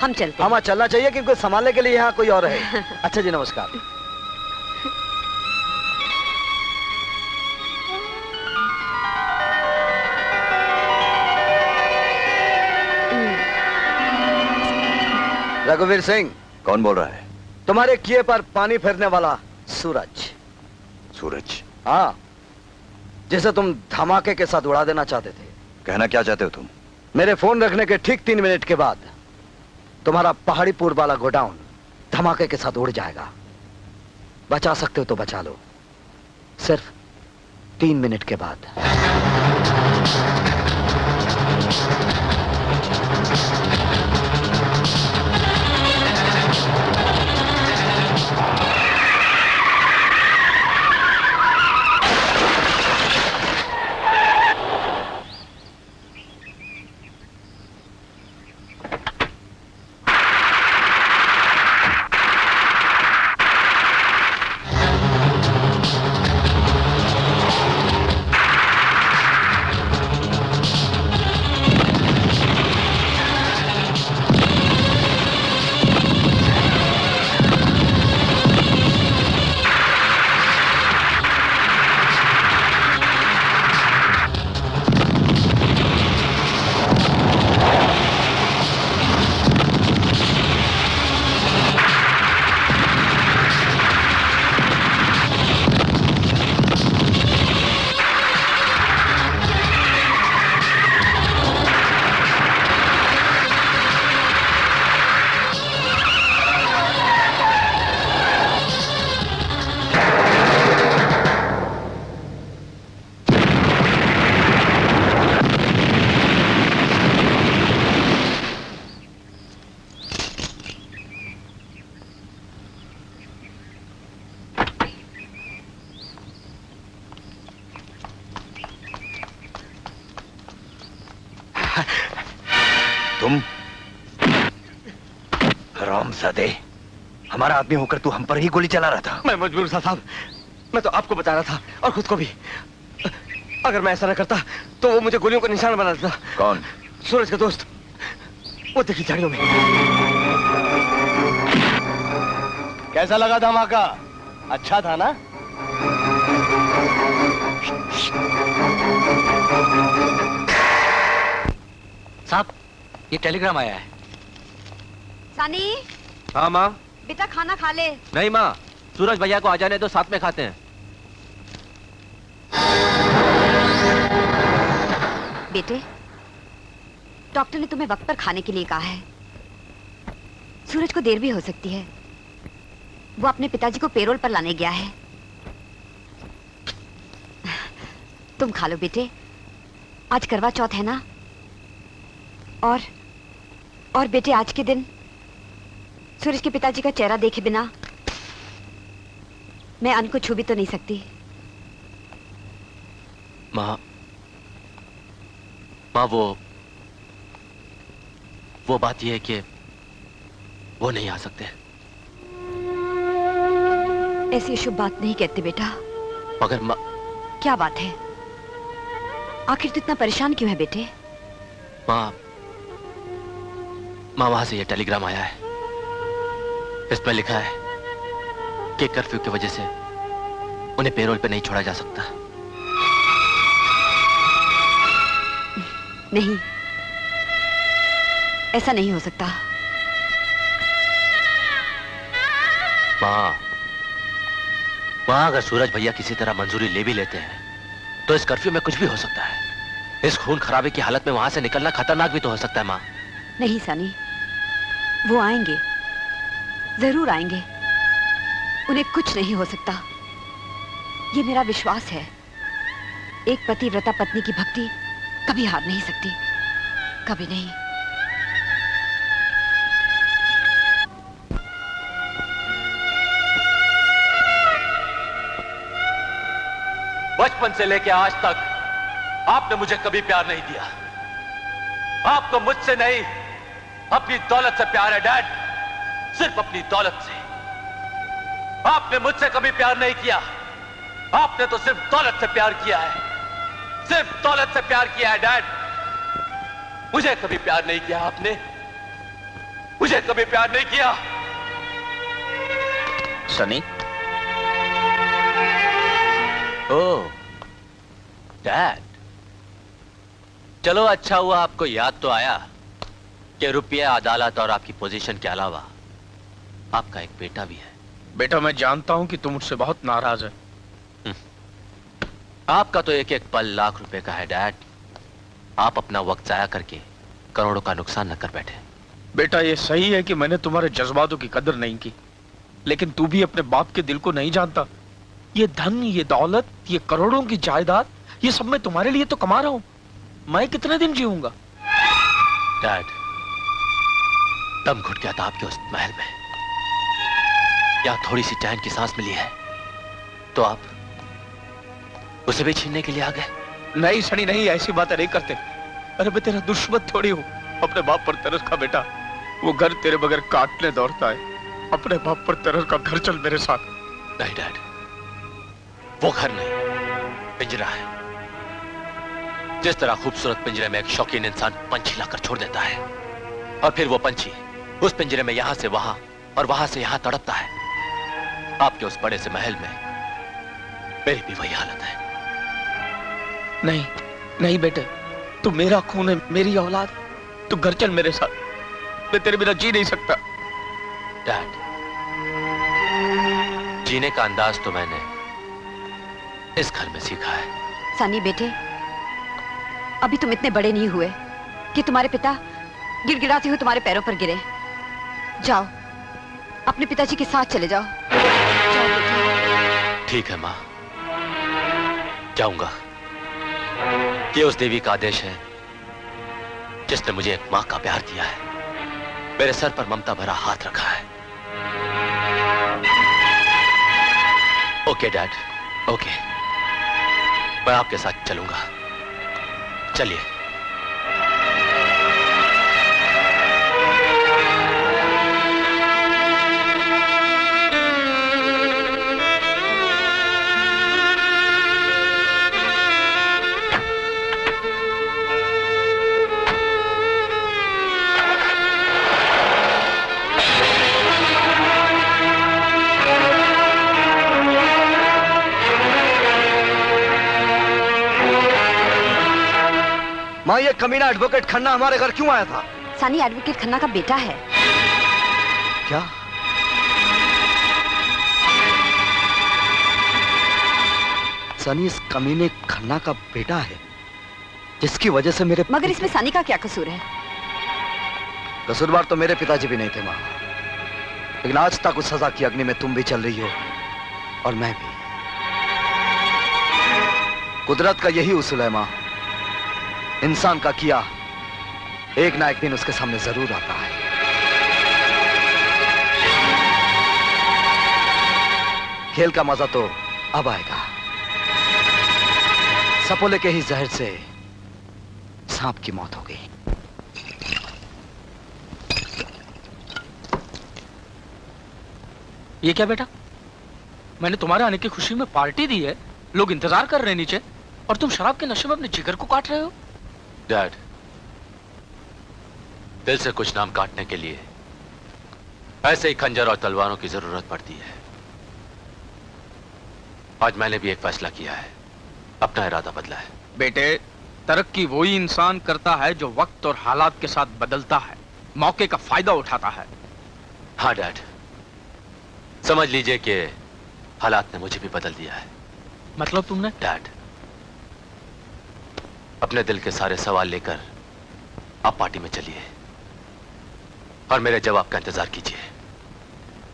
हम चलते हैं। हमें चलना चाहिए क्योंकि संभालने के लिए यहाँ कोई और है। अच्छा जी, नमस्कार। रघुवीर सिंह। कौन बोल रहा है? तुम्हारे किए पर पानी फेरने वाला सूरज। सूरज? हाँ, जिसे तुम धमाके के साथ उड़ा देना चाहते थे। कहना क्या चाहते हो तुम? मेरे फोन रखने के ठीक 3 मिनट के बाद तुम्हारा पहाड़ीपुर वाला गोडाउन धमाके के साथ उड़ जाएगा। बचा सकते हो तो बचा लो, सिर्फ 3 मिनट के बाद। तुम हरामजादे, हमारा आदमी होकर तू हम पर ही गोली चला रहा था। मैं मजबूर था साहब, मैं तो आपको बता रहा था और खुद को भी। अगर मैं ऐसा न करता तो वो मुझे गोलियों का निशान बना देता। कौन? सूरज का दोस्त, वो देखी झाड़ियों में। कैसा लगा धमाका? अच्छा था ना? साहब, ये टेलीग्राम आया है। सनी, हाँ माँ। बेटा खाना खा ले। नहीं माँ, सूरज भैया को आ जाने दो, साथ में खाते हैं। बेटे, डॉक्टर ने तुम्हें वक्त पर खाने के लिए कहा है। सूरज को देर भी हो सकती है, वो अपने पिताजी को पेरोल पर लाने गया है। तुम खा लो बेटे, आज करवा चौथ है ना। और बेटे, आज के दिन सूरज के पिताजी का चेहरा देखे बिना मैं अन्न को छू भी तो नहीं सकती। माँ, वो बात यह है कि वो नहीं आ सकते। ऐसी शुभ बात नहीं कहते बेटा। मगर माँ, क्या बात है? आखिर तू इतना परेशान क्यों है बेटे? माँ, वहां से ये टेलीग्राम आया है। इसमें लिखा है कि कर्फ्यू की वजह से उन्हें पेरोल पे नहीं छोड़ा जा सकता। नहीं, ऐसा नहीं हो सकता। माँ, अगर सूरज भैया किसी तरह मंजूरी ले भी लेते हैं तो इस कर्फ्यू में कुछ भी हो सकता है। इस खून खराबे की हालत में वहां से निकलना खतरनाक भी तो हो सकता है। माँ, नहीं सनी, वो आएंगे, जरूर आएंगे। उन्हें कुछ नहीं हो सकता, ये मेरा विश्वास है। एक पतिव्रता पत्नी की भक्ति कभी हार नहीं सकती, कभी नहीं। बचपन से लेके आज तक आपने मुझे कभी प्यार नहीं दिया। आपको मुझसे नहीं, अपनी दौलत से प्यार है डैड, सिर्फ अपनी दौलत से। आपने मुझसे कभी प्यार नहीं किया। आपने तो सिर्फ दौलत से प्यार किया है, सिर्फ दौलत से प्यार किया है डैड। मुझे कभी प्यार नहीं किया आपने, मुझे कभी प्यार नहीं किया। सनी, ओह डैड, चलो अच्छा हुआ आपको याद तो आया कि रुपया, अदालत और आपकी पोजीशन के अलावा आपका एक बेटा भी है। बेटा, मैं जानता हूं कि तुम मुझसे बहुत नाराज है। आपका तो एक एक पल लाख रुपए का है डैड। आप अपना वक्त जाया करके करोड़ों का नुकसान न कर बैठे। बेटा, ये सही है कि मैंने तुम्हारे जज्बातों की कदर नहीं की, लेकिन तू भी अपने बाप के दिल को नहीं जानता। ये धन, ये दौलत, ये करोड़ों की जायदाद, ये सब मैं तुम्हारे लिए तो कमा रहा हूं। मैं कितने दिन जीऊंगा? डैड, दम घुट गया था आपके उस महल में, या थोड़ी सी चैन की सांस मिली है तो आप उसे भी छीनने के लिए आ गए। नहीं सनी, नहीं, ऐसी बातें नहीं करते। अरे मैं तेरा दुश्मन थोड़ी हूं। अपने बाप पर तरस खा बेटा, वो घर तेरे बगैर काटने दौड़ता है। अपने बाप पर तरस का, घर चल मेरे साथ। नहीं डैड, वो घर नहीं, पिंजरा है। जिस तरह खूबसूरत पिंजरे में एक शौकीन इंसान पंछी लाकर छोड़ देता है और फिर वो पंछी उस पिंजरे में यहां से वहां और वहां से यहां तड़पता है, आपके उस बड़े से महल में मेरी भी वही हालत है। नहीं नहीं बेटे, तू मेरा खून है, मेरी औलाद। तू घर चल मेरे साथ, मैं तेरे बिना जी नहीं सकता। डैड, जीने का अंदाज तो मैंने इस घर में सीखा है। सनी बेटे, अभी तुम इतने बड़े नहीं हुए कि तुम्हारे पिता गिड़गिड़ाते हुए तुम्हारे पैरों पर गिरे। जाओ, अपने पिताजी के साथ चले जाओ। ठीक है माँ, जाऊंगा। ये उस देवी का आदेश है जिसने मुझे एक माँ का प्यार दिया है, मेरे सर पर ममता भरा हाथ रखा है। ओके डैड, ओके, मैं आपके साथ चलूंगा। चलिए। माँ, ये कमीना एडवोकेट खन्ना हमारे घर क्यों आया था? सनी एडवोकेट खन्ना का बेटा है। क्या? सनी इस कमीने खन्ना का बेटा है, जिसकी वजह से मेरे... मगर इसमें सनी का क्या कसूर है? कसूरवार तो मेरे पिताजी भी नहीं थे माँ, लेकिन आज तक उस सजा की अग्नि में तुम भी चल रही हो और मैं भी। कुदरत का यही उसूल है माँ, इंसान का किया एक ना एक दिन उसके सामने जरूर आता है। खेल का मजा तो अब आएगा। सपोले के ही जहर से सांप की मौत हो गई। ये क्या बेटा, मैंने तुम्हारे आने की खुशी में पार्टी दी है, लोग इंतजार कर रहे हैं नीचे, और तुम शराब के नशे में अपने जिगर को काट रहे हो। डैड, दिल से कुछ नाम काटने के लिए ऐसे ही खंजर और तलवारों की जरूरत पड़ती है। आज मैंने भी एक फैसला किया है, अपना इरादा बदला है। बेटे, तरक्की वही इंसान करता है जो वक्त और हालात के साथ बदलता है, मौके का फायदा उठाता है। हाँ डैड, समझ लीजिए कि हालात ने मुझे भी बदल दिया है। मतलब तुमने? डैड, अपने दिल के सारे सवाल लेकर आप पार्टी में चलिए और मेरे जवाब का इंतजार कीजिए।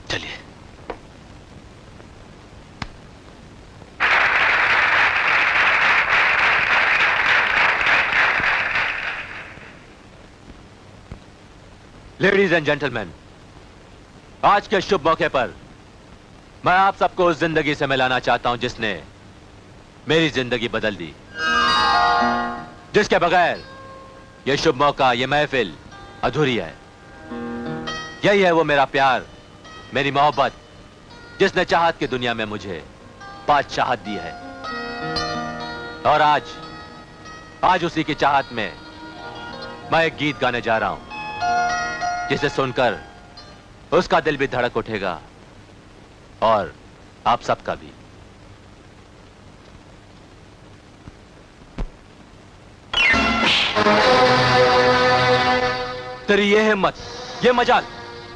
चलिए। लेडीज एंड जेंटलमैन, आज के शुभ मौके पर मैं आप सबको उस जिंदगी से मिलाना चाहता हूं जिसने मेरी जिंदगी बदल दी, जिसके बगैर यह शुभ मौका, यह महफिल अधूरी है। यही है वो मेरा प्यार, मेरी मोहब्बत, जिसने चाहत की दुनिया में मुझे बादशाहत दी है। और आज उसी की चाहत में मैं एक गीत गाने जा रहा हूं, जिसे सुनकर उसका दिल भी धड़क उठेगा और आप सबका भी। तेरी ये हिम्मत, ये मजाल,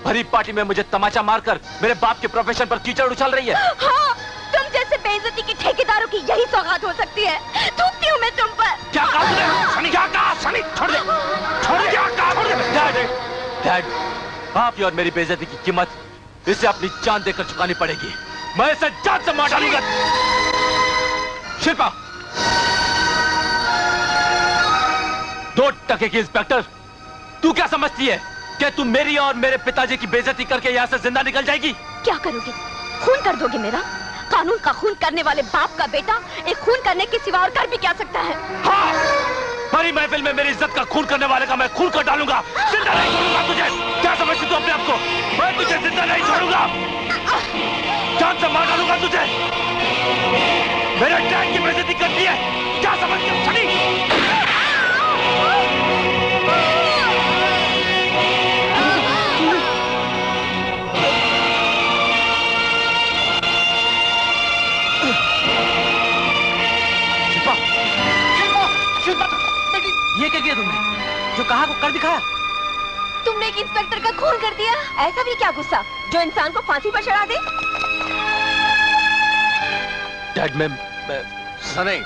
भरी पार्टी में मुझे तमाचा मारकर मेरे बाप के प्रोफेशन पर कीचड़ उछाल रही है। हाँ, तुम जैसे बेइज्जती के ठेकेदारों की यही सौगात हो सकती है। थूकती हूँ मैं तुम पर। क्या कहा तूने? सनी, क्या कहा? सनी, छोड़ दे, छोड़ दे, क्या कहा? छोड़ दे। डैड, आपकी और मेरी बेइज्जती की कीमत इसे अपनी जान देकर चुकानी पड़ेगी। मैं इसे जान से मार डालूंगा। शिल्पा, 2 टके की इंस्पेक्टर, तू क्या समझती है कि तू मेरी और मेरे पिताजी की बेइज्जती करके यहाँ से जिंदा निकल जाएगी? क्या करोगे? खून कर दोगे मेरा? कानून का खून करने वाले बाप का बेटा एक खून करने के सिवा और कर भी क्या सकता है? हाँ, बड़ी महफिल में मेरी इज्जत का खून करने वाले का मैं खून कर डालूंगा। जिंदा नहीं छोड़ूंगा तुझे। क्या समझती तू अपने आप को? मैं तुझे जिंदा नहीं छोड़ूंगा, जान से मार डालूंगा तुझे। मेरे डैड की बेइज्जती करती है, क्या समझती हो? सनी, ये क्या किया तुमने? जो कहा वो कर दिखाया। तुमने एक इंस्पेक्टर का खून कर दिया। ऐसा भी क्या गुस्सा जो इंसान को फांसी पर चढ़ा दे? डैड, मैं Sunny,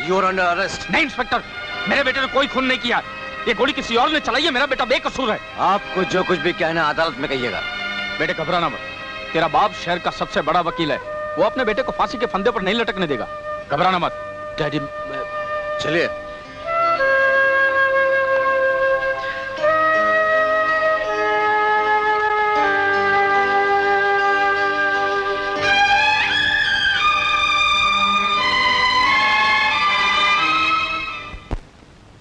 you are under arrest. नहीं इंस्पेक्टर, मेरे बेटे ने कोई खून नहीं किया। ये गोली किसी और ने चलाई है। मेरा बेटा बेकसूर है। आपको जो कुछ भी कहना अदालत में कहिएगा। बेटे घबराना मत, तेरा बाप शहर का सबसे बड़ा वकील है, वो अपने बेटे को फांसी के फंदे पर नहीं लटकने देगा। घबराना मत। डैडी, चलिए।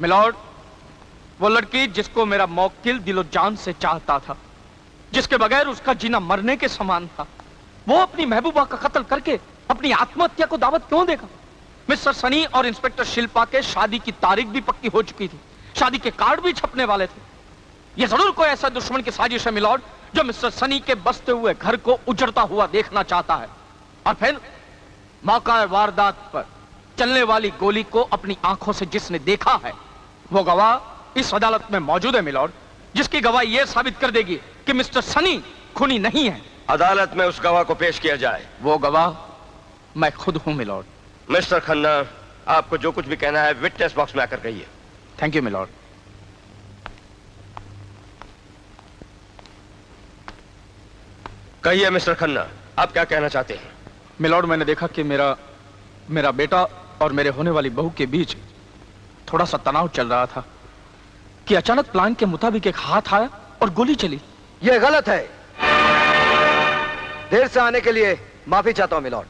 मिलॉर्ड, वो लड़की जिसको मेरा मौकिल दिलो जान से चाहता था, जिसके बगैर उसका जीना मरने के समान था, वो अपनी महबूबा का कत्ल करके अपनी आत्महत्या को दावत क्यों देगा? मिस्टर सनी और इंस्पेक्टर शिल्पा के शादी की तारीख भी पक्की हो चुकी थी, शादी के कार्ड भी छपने वाले थे। यह जरूर कोई ऐसा दुश्मन की साजिश है मिलॉर्ड, जो मिस्टर सनी के बसते हुए घर को उजड़ता हुआ देखना चाहता है, और फिर मौका वारदात पर चलने वाली गोली को अपनी आंखों से जिसने देखा है वो गवाह इस अदालत में मौजूद है मिलॉर्ड, जिसकी गवाही यह साबित कर देगी कि मिस्टर सनी खूनी नहीं है। अदालत में उस गवाह को पेश किया जाए। वो गवाह मैं खुद हूं मिलॉर्ड। मिस्टर खन्ना, आपको जो कुछ भी कहना है विटनेस बॉक्स में आकर कहिए। Thank you milord. कहिए मिस्टर खन्ना, आप क्या कहना चाहते हैं? मिलॉर्ड, मैंने देखा कि मेरा बेटा और मेरे होने वाली बहू के बीच थोड़ा सा तनाव चल रहा था कि अचानक प्लान के मुताबिक एक हाथ आया और गोली चली। यह गलत है। देर से आने के लिए माफी चाहता हूं मिलॉर्ड।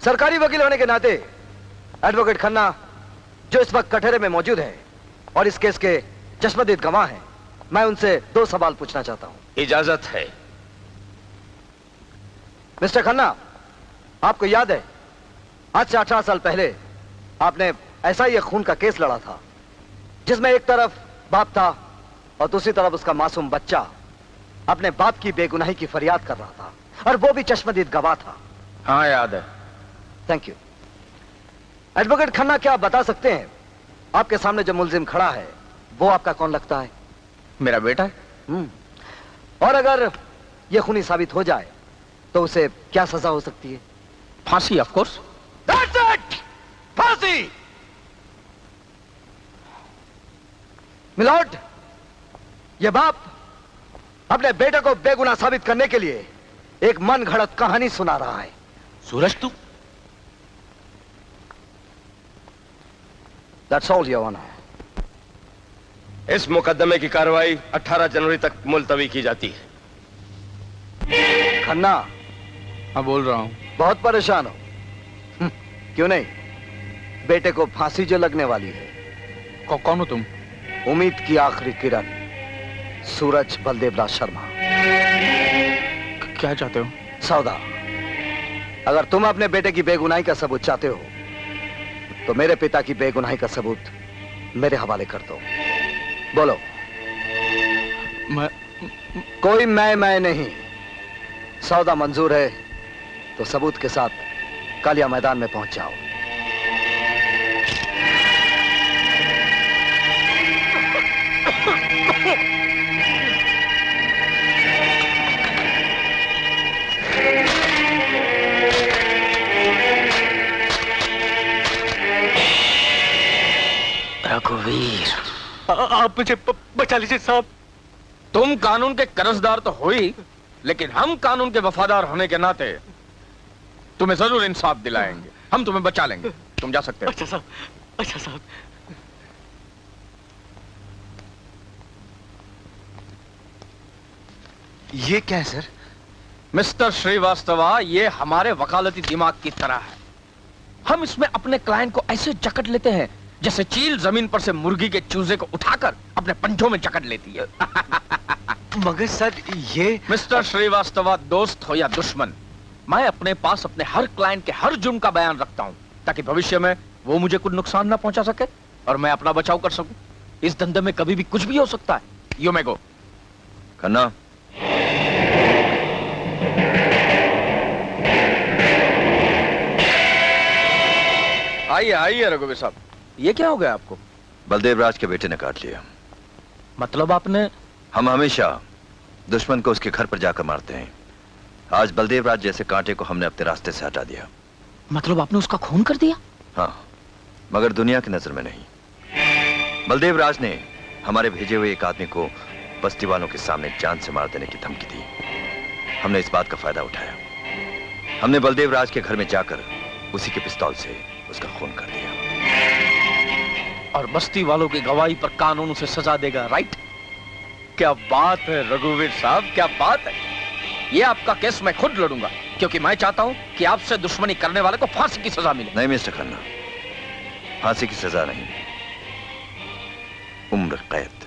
सरकारी वकील होने के नाते एडवोकेट खन्ना, जो इस वक्त कटहरे में मौजूद है और इस केस के चश्मदीद गवाह हैं, मैं उनसे 2 सवाल पूछना चाहता हूं। इजाजत है। मिस्टर खन्ना, आपको याद है आज से 18 साल पहले आपने ऐसा ही एक खून का केस लड़ा था, जिसमें एक तरफ बाप था और दूसरी तरफ उसका मासूम बच्चा अपने बाप की बेगुनाही की फरियाद कर रहा था, और वो भी चश्मदीद गवाह था। हाँ, याद है। Thank you. एडवोकेट खन्ना, क्या आप बता सकते हैं आपके सामने जो मुल्जिम खड़ा है वो आपका कौन लगता है? मेरा बेटा है। और अगर यह खूनी साबित हो जाए तो उसे क्या सजा हो सकती है? फांसी, ऑफ कोर्स। That's it! फांसी। मिलॉर्ड, यह बाप अपने बेटे को बेगुनाह साबित करने के लिए एक मन घड़त कहानी सुना रहा है। सूरज, तू? That's all, Your Honor. इस मुकदमे की कार्रवाई 18 जनवरी तक मुलतवी की जाती है। खन्ना। हाँ, बोल रहा हूं। बहुत परेशान हो? क्यों नहीं, बेटे को फांसी जो लगने वाली है। कौन हो तुम? उम्मीद की आखिरी किरण, सूरज बलदेव राज शर्मा। क्या चाहते हो? सौदा, अगर तुम अपने बेटे की बेगुनाही का सबूत चाहते हो तो मेरे पिता की बेगुनाही का सबूत मेरे हवाले कर दो। बोलो। कोई मैं नहीं। सौदा मंजूर है तो सबूत के साथ कालिया मैदान में पहुंच जाओ। रघुवीर, आप मुझे बचा लीजिए साहब। तुम कानून के कर्जदार तो हो ही, लेकिन हम कानून के वफादार होने के नाते तुम्हें जरूर इंसाफ दिलाएंगे। हम तुम्हें बचा लेंगे। तुम जा सकते हो। अच्छा साहब, अच्छा साहब। ये क्या है सर? मिस्टर श्रीवास्तवा, ये हमारे वकालती दिमाग की तरह है। हम इसमें अपने क्लाइंट को ऐसे जकड़ लेते हैं जैसे चील जमीन पर से मुर्गी के चूजे को उठाकर अपने पंजों में जकड़ लेती है। मगर सर, ये मिस्टर श्रीवास्तवा, दोस्त हो या दुश्मन, मैं अपने पास अपने हर क्लाइंट के हर जुर्म का बयान रखता हूं, ताकि भविष्य में वो मुझे कुछ नुकसान ना पहुंचा सके और मैं अपना बचाव कर सकूं। इस धंधे में कभी भी कुछ भी हो सकता है। यू मे गो। खन्ना, आइए आइए रघुवीर साहब, ये क्या हो गया आपको? बलदेव राज के बेटे ने काट लिया। मतलब आपने? हम हमेशा दुश्मन को उसके घर पर जाकर मारते हैं। आज बलदेव राज जैसे कांटे को हमने अपने रास्ते से हटा दिया। मतलब आपने उसका खून कर दिया? हाँ, मगर दुनिया की नजर में नहीं। बलदेव राज ने हमारे भेजे हुए एक आदमी को बस्ती वालों के सामने जान से मार देने की धमकी दी। हमने इस बात का फायदा उठाया। हमने बलदेव राज के घर में जाकर उसी के पिस्तौल से उसका खून कर दिया। और बस्ती वालों की गवाही पर कानून उसे सजा देगा, राइट? क्या बात है रघुवीर साहब, क्या बात है। ये आपका केस मैं खुद लड़ूंगा, क्योंकि मैं चाहता हूं कि आपसे दुश्मनी करने वाले को फांसी की सजा मिले। नहीं मिस्टर खन्ना, फांसी की सजा नहीं, उम्र कैद।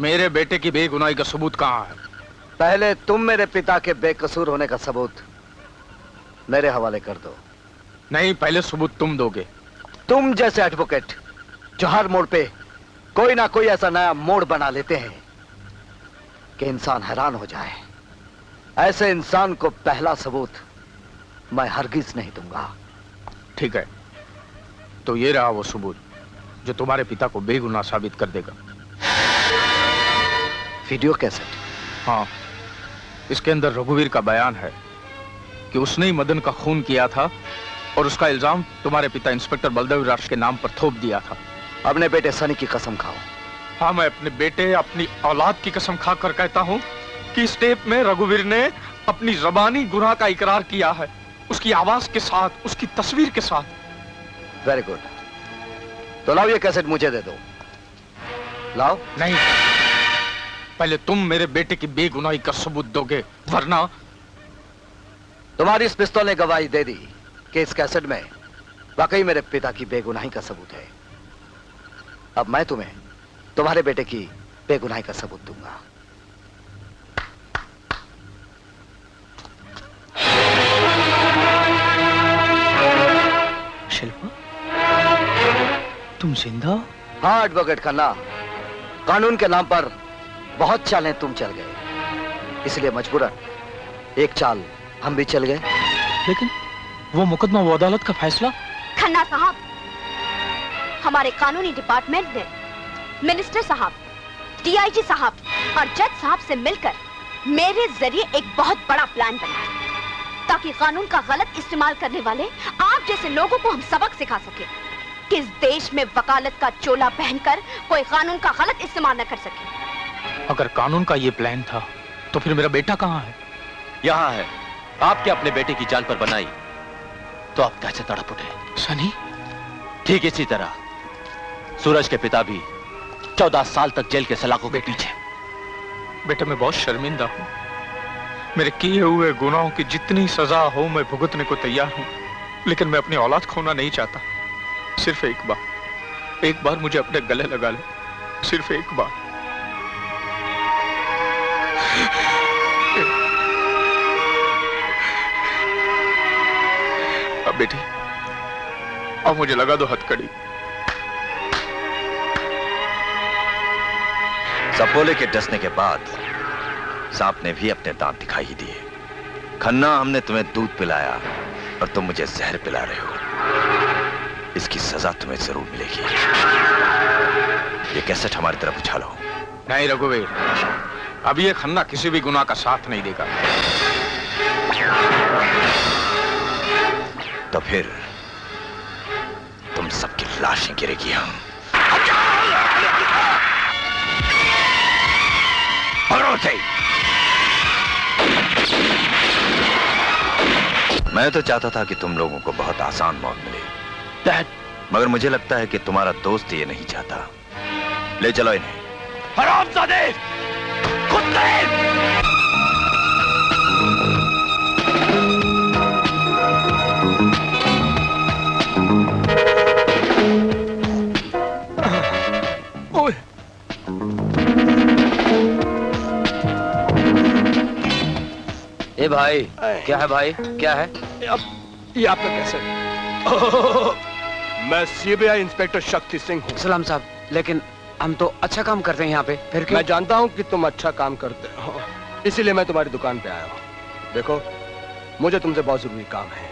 मेरे बेटे की बेगुनाही का सबूत कहाँ है? पहले तुम मेरे पिता के बेकसूर होने का सबूत मेरे हवाले कर दो। नहीं, पहले सबूत तुम दोगे। तुम जैसे एडवोकेट जो हर मोड़ पे कोई ना कोई ऐसा नया मोड़ बना लेते हैं कि इंसान हैरान हो जाए, ऐसे इंसान को पहला सबूत मैं हरगिज नहीं दूंगा। ठीक है, तो ये रहा वो सबूत जो तुम्हारे पिता को बेगुनाह साबित कर देगा। Video cassette? हाँ, इसके अंदर रघुवीर का बयान है कि उसने ही मदन का खून किया था और उसका इल्जाम तुम्हारे पिता इंस्पेक्टर बलदेव राज के नाम पर थोप दिया था। अपने बेटे सनी की कसम खाओ। हाँ, मैं अपने बेटे, अपनी औलाद की कसम खाकर कहता हूँ कि इस टेप में रघुवीर ने अपनी ज़बानी गुनाह का इकरार किया है, उसकी आवाज के साथ, उसकी तस्वीर के साथ। वेरी गुड, तो लाओ ये कैसेट मुझे दे दो। लाओ। नहीं, पहले तुम मेरे बेटे की बेगुनाही का सबूत दोगे, वरना। तुम्हारी इस पिस्तौल ने गवाही दे दी कि इस कैसेट में वाकई मेरे पिता की बेगुनाही का सबूत है। अब मैं तुम्हें तुम्हारे बेटे की बेगुनाही का सबूत दूंगा। शिल्पा, तुम जिंदा? हाँ एडवोकेट खन्ना, कानून के नाम पर बहुत चालें तुम चल गए, इसलिए मजबूरन एक चाल हम भी चल गए। लेकिन वो मुकदमा, वो अदालत का फैसला? खन्ना साहब, हमारे कानूनी डिपार्टमेंट ने मिनिस्टर साहब, डीआईजी साहब और जज साहब से मिलकर मेरे जरिए एक बहुत बड़ा प्लान बनाया ताकि कानून का गलत इस्तेमाल करने वाले आप जैसे लोगों को हम सबक सिखा सके कि इस देश में वकालत का चोला पहनकर कोई कानून का गलत इस्तेमाल न कर सके। अगर कानून का ये प्लान था तो फिर मेरा बेटा कहाँ है? यहाँ है। आपके अपने बेटे की जान पर बनाई तो आप कैसे तड़प उठे? सनी? ठीक इसी तरह सूरज के पिता भी 14 साल तक जेल के सलाखों के पीछे। बेटा, मैं बहुत शर्मिंदा हूँ। मेरे किए हुए गुनाहों की जितनी सजा हो मैं भुगतने को तैयार हूँ, लेकिन मैं अपनी औलाद खोना नहीं चाहता। सिर्फ एक बार मुझे अपने गले लगा ले, सिर्फ एक बार। अब बेटी, अब मुझे लगा दो हथकड़ी। सपोले के डसने के बाद सांप ने भी अपने दांत दिखाई ही दिए। खन्ना, हमने तुम्हें दूध पिलाया और तुम मुझे जहर पिला रहे हो। इसकी सजा तुम्हें जरूर मिलेगी। ये कैसेट हमारी तरफ उछालो। नहीं रघुवीर, अब ये खन्ना किसी भी गुनाह का साथ नहीं देगा। तो फिर तुम सबकी लाशें गिरेगी। हम मैं तो चाहता था कि तुम लोगों को बहुत आसान मौत मिले, मगर मुझे लगता है कि तुम्हारा दोस्त ये नहीं चाहता। ले चलो इन्हें। हरामजादे! कुत्ते! ए भाई, क्या है भाई, क्या है? अब ये आपका कैसे? मैं सीबीआई इंस्पेक्टर शक्ति सिंह हूँ। सलाम साहब, लेकिन हम तो अच्छा काम करते हैं यहाँ पे, फिर क्यों? मैं जानता हूँ कि तुम अच्छा काम करते हो, इसीलिए मैं तुम्हारी दुकान पे आया हूँ। देखो, मुझे तुमसे बहुत जरूरी काम है।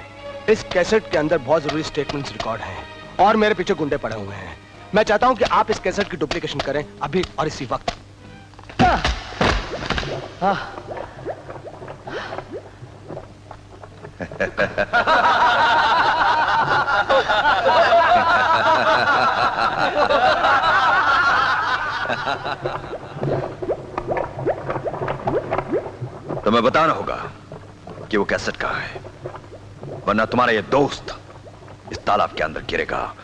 इस कैसेट के अंदर बहुत जरूरी स्टेटमेंट्स रिकॉर्ड हैं और मेरे पीछे गुंडे पड़े हुए हैं। मैं चाहता हूँ कि आप इस कैसेट की डुप्लीकेशन करें अभी और इसी वक्त। तुम्हें बताना होगा कि वो कैसेट कहाँ है, वरना तुम्हारा ये दोस्त इस तालाब के अंदर गिरेगा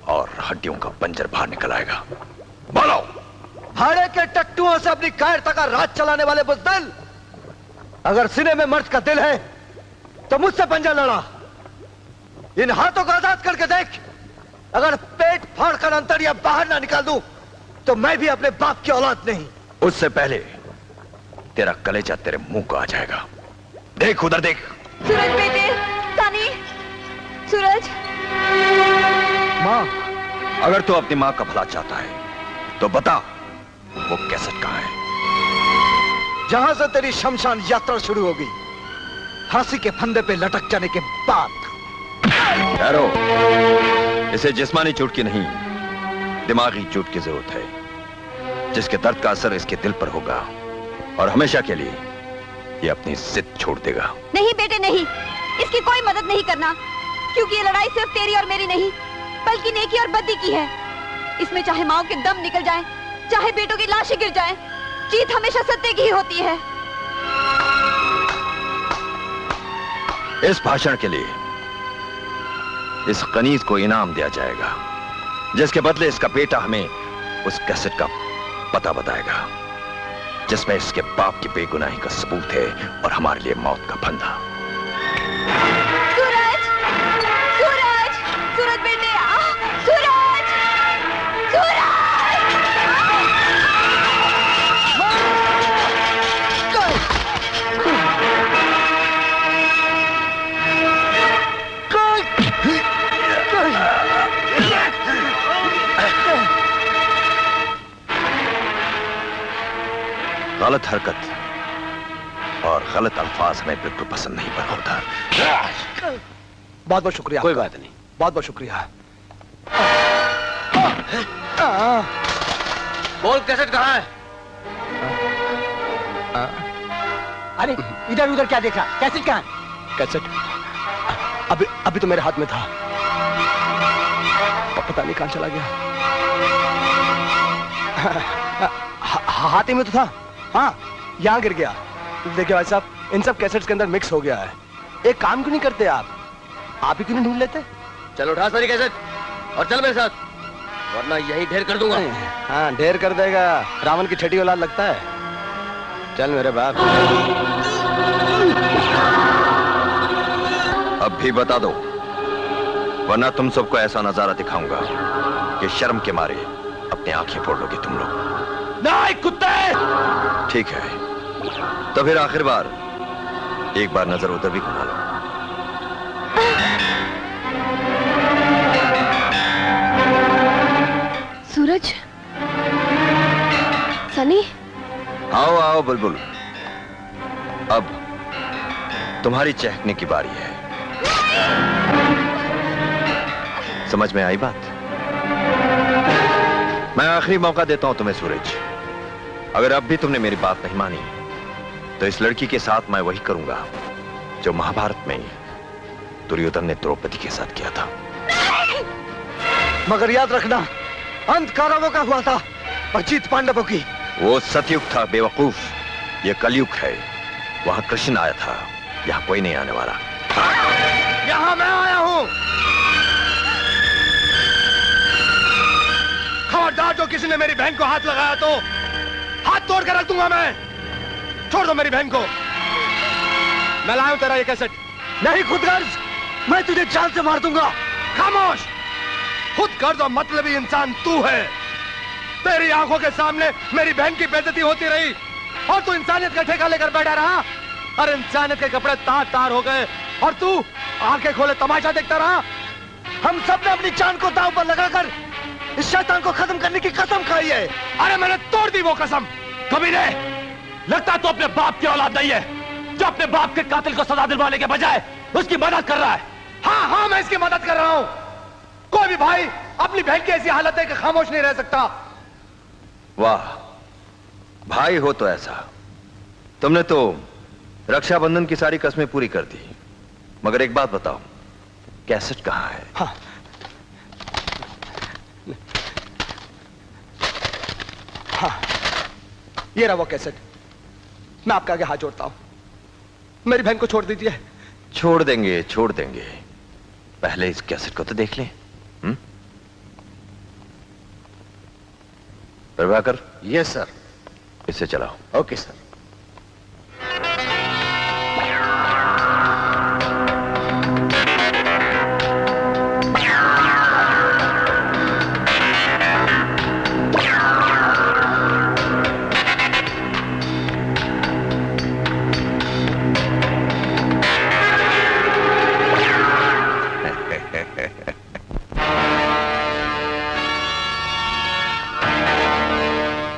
और हड्डियों का पंजर बाहर निकल आएगा। बोलो। भाड़े के टट्टुओं से अपनी कायरता का राज चलाने वाले बुज़दिल, अगर सीने में मर्द का दिल है तो मुझसे पंजा लड़ा। इन हाथों को आजाद करके देख, अगर पेट फाड़ कर अंतड़िया बाहर ना निकाल दूं तो मैं भी अपने बाप की औलाद नहीं। उससे पहले तेरा कलेजा तेरे मुंह को आ जाएगा। देख उधर देख। सूरज बेटे, सनी, सूरज। माँ, अगर तू अपनी माँ का भला चाहता है तो बता वो कैसेट कहाँ है? जहां से तेरी शमशान यात्रा शुरू होगी, फांसी के फंदे पे लटक जाने के बाद। ठहरो, इसे जिस्मानी चोट की नहीं, दिमागी चोट की जरूरत है, जिसके दर्द का असर इसके दिल पर होगा और हमेशा के लिए ये अपनी जिद छोड़ देगा। नहीं बेटे नहीं, इसकी कोई मदद नहीं करना, क्योंकि ये लड़ाई सिर्फ तेरी और मेरी नहीं, बल्कि नेकी और बद्दी की है। इसमें चाहे माओ के दम निकल जाए, चाहे बेटों की लाशें गिर जाएं, जीत हमेशा सत्य की ही होती है। इस भाषण के लिए इस कनीज को इनाम दिया जाएगा, जिसके बदले इसका बेटा हमें उस कैसेट का पता बताएगा, जिसमें इसके बाप की बेगुनाही का सबूत है और हमारे लिए मौत का फंदा। सूरज, सूरज, सूरज बेटे, सूरज, सूरज। गलत हरकत और गलत अल्फाज हमें बिल्कुल पसंद नहीं होता। बहुत बहुत शुक्रिया। कोई बात नहीं। बहुत बहुत शुक्रिया। बोल कैसेट कहाँ है? अरे इधर उधर क्या देख रहा? कैसेट कहाँ है? कैसेट अभी तो मेरे हाथ में था, पता नहीं कहाँ चला गया। हाथ ही में तो था। हाँ, यहाँ गिर गया। देखिए भाई साहब, इन सब कैसेट्स के अंदर मिक्स हो गया है। एक काम क्यों नहीं करते आप ही क्यों नहीं ढूंढ लेते? चलो उठा सारी कैसेट और चल मेरे साथ, वरना यही ढेर कर दूंगा। हाँ, ढेर कर देगा। रावण की छठी औलाद लगता है। चल मेरे बाप। अब भी बता दो, वरना तुम सबको ऐसा नजारा दिखाऊंगा कि शर्म के मारे अपनी आंखें फोड़ लोगे तुम लोग। नहीं कुत्ते! ठीक है, तो फिर आखिर बार एक बार नजर उधर भी घुमा लो। सूरज, सनी, आओ आओ बुलबुल, अब तुम्हारी चहकने की बारी है। समझ में आई बात? मैं आखिरी मौका देता हूं तुम्हें सूरज। अगर अब भी तुमने मेरी बात नहीं मानी तो इस लड़की के साथ मैं वही करूंगा जो महाभारत में दुर्योधन ने द्रौपदी के साथ किया था। मगर याद रखना, अंत कौरवों का हुआ था और जीत पांडवों की। वो सतयुग था बेवकूफ, ये कलयुग है। वहां कृष्ण आया था, यहां कोई नहीं आने वाला। यहां मैं आया हूं। खबरदार, जो किसी ने मेरी बहन को हाथ लगाया तो हाथ तोड़ कर रख दूंगा मैं। छोड़ दो मेरी बहन को। मैं लाया हूं तेरा ये कैसेट। नहीं खुदगर्ज, मैं तुझे जान से मार दूंगा। खामोश! खुदगर्ज और मतलबी इंसान तू है। तेरी आंखों के सामने मेरी बहन की बेइज्जती होती रही और तू इंसानियत का ठेका लेकर बैठा रहा। और इंसानियत के कपड़े तार तार हो गए और तू आंखें खोले तमाशा देखता रहा। हम सब ने अपनी जान को दांव पर लगाकर इस शैतान को खत्म करने की कसम खाई है। अरे मैंने तोड़ दी वो कसम। कभी ने लगता तो अपने बाप की औलाद नहीं है, जो अपने बाप के कातिल को सजा दिलवाने के बजाय उसकी मदद कर रहा है। हाँ हाँ, मैं इसकी मदद कर रहा हूं। कोई भी भाई अपनी बहन की ऐसी हालत है कि खामोश नहीं रह सकता। वाह, भाई हो तो ऐसा। तुमने तो रक्षाबंधन की सारी कस्में पूरी कर दी। मगर एक बात बताओ, कैसेट कहां है? हाँ। हाँ, ये रहा वो कैसेट। मैं आपके आगे हाथ जोड़ता हूं, मेरी बहन को छोड़ दीजिए। छोड़ देंगे, छोड़ देंगे। पहले इस कैसेट को तो देख लें। प्रभाकर। Yes sir. इसे चलाओ। Okay sir.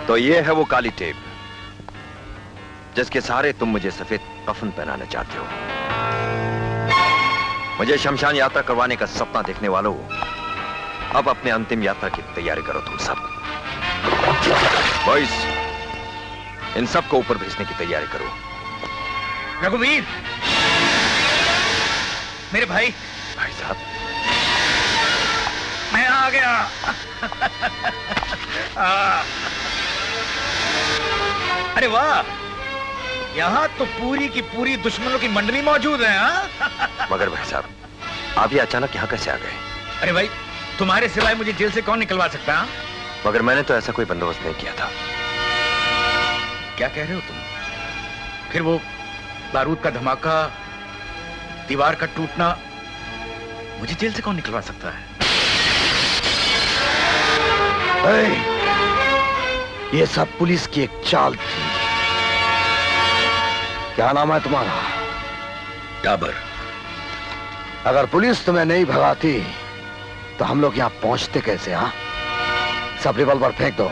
तो ये है वो काली टेप जिसके सहारे तुम मुझे सफेद कफन पहनाना चाहते हो। मुझे शमशान यात्रा करवाने का सपना देखने वालों, अब अपने अंतिम यात्रा की तैयारी करो तुम सब। बॉयज, इन सब को ऊपर भेजने की तैयारी करो। रघुवीर, मेरे भाई साहब, मैं आ गया। अरे वाह, यहाँ तो पूरी की पूरी दुश्मनों की मंडली मौजूद है। हाँ? मगर भाई साहब, आप ये अचानक यहाँ कैसे आ गए? अरे भाई, तुम्हारे सिवाय मुझे जेल से कौन निकलवा सकता? हाँ? मगर मैंने तो ऐसा कोई बंदोबस्त नहीं किया था। क्या कह रहे हो तुम? फिर वो बारूद का धमाका, दीवार का टूटना, मुझे जेल से कौन निकलवा सकता है? ये सब पुलिस की एक चाल थी। क्या नाम है तुम्हारा? डाबर। अगर पुलिस तुम्हें नहीं भगाती तो हम लोग यहाँ पहुंचते कैसे? हाँ, सब रिवॉल्वर फेंक दो।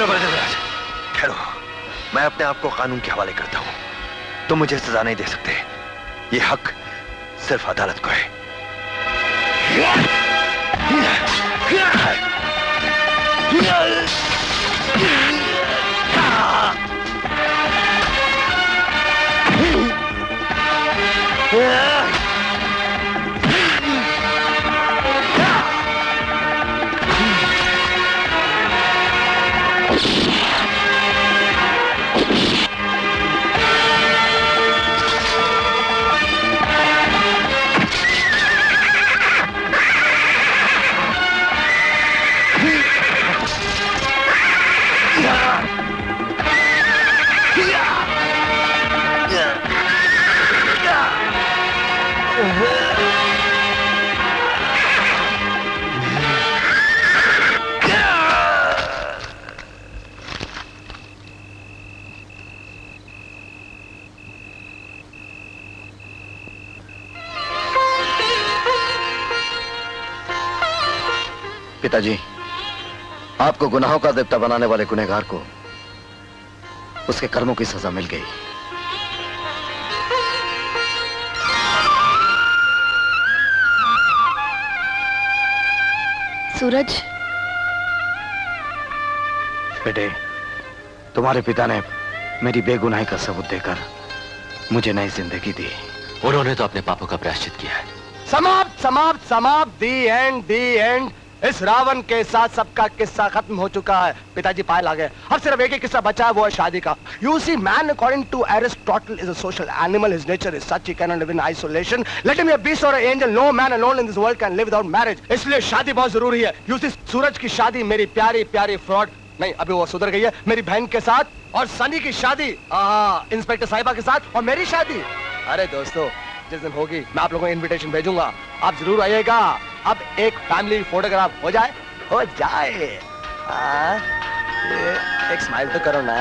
ठहरो बलदेवराज, ठहरो। मैं अपने आप को कानून के हवाले करता हूं। तुम मुझे सजा नहीं दे सकते। ये हक सिर्फ अदालत को है। पिताजी, आपको गुनाहों का देवता बनाने वाले गुनहगार को उसके कर्मों की सजा मिल गई। सूरज, बेटे, तुम्हारे पिता ने मेरी बेगुनाही का सबूत देकर मुझे नई जिंदगी दी। उन्होंने तो अपने पापों का प्रायश्चित किया है। समाप्त समाप्त समाप्त, दी एंड दी एंड। इस रावण के साथ सबका किस्सा खत्म हो चुका है। पिताजी पायल आ गए। अब सिर्फ एक ही किस्सा बचा है, वो है शादी का। You see, man according to Aristotle is a social animal. His nature is such he cannot live in isolation. Let him be a beast or an angel. No man alone in this world can live without marriage. इसलिए शादी बहुत जरूरी है। You see, सूरज की शादी मेरी प्यारी प्यारी फ्रॉड नहीं, अभी वो सुधर गई है, मेरी बहन के साथ, और सनी की शादी इंस्पेक्टर साहिबा के साथ, और मेरी शादी अरे दोस्तों जिस दिन होगी मैं आप लोगों को इनविटेशन भेजूंगा, आप जरूर आइएगा। अब एक फैमिली फोटोग्राफ हो जाए। एक स्माइल तो करो ना।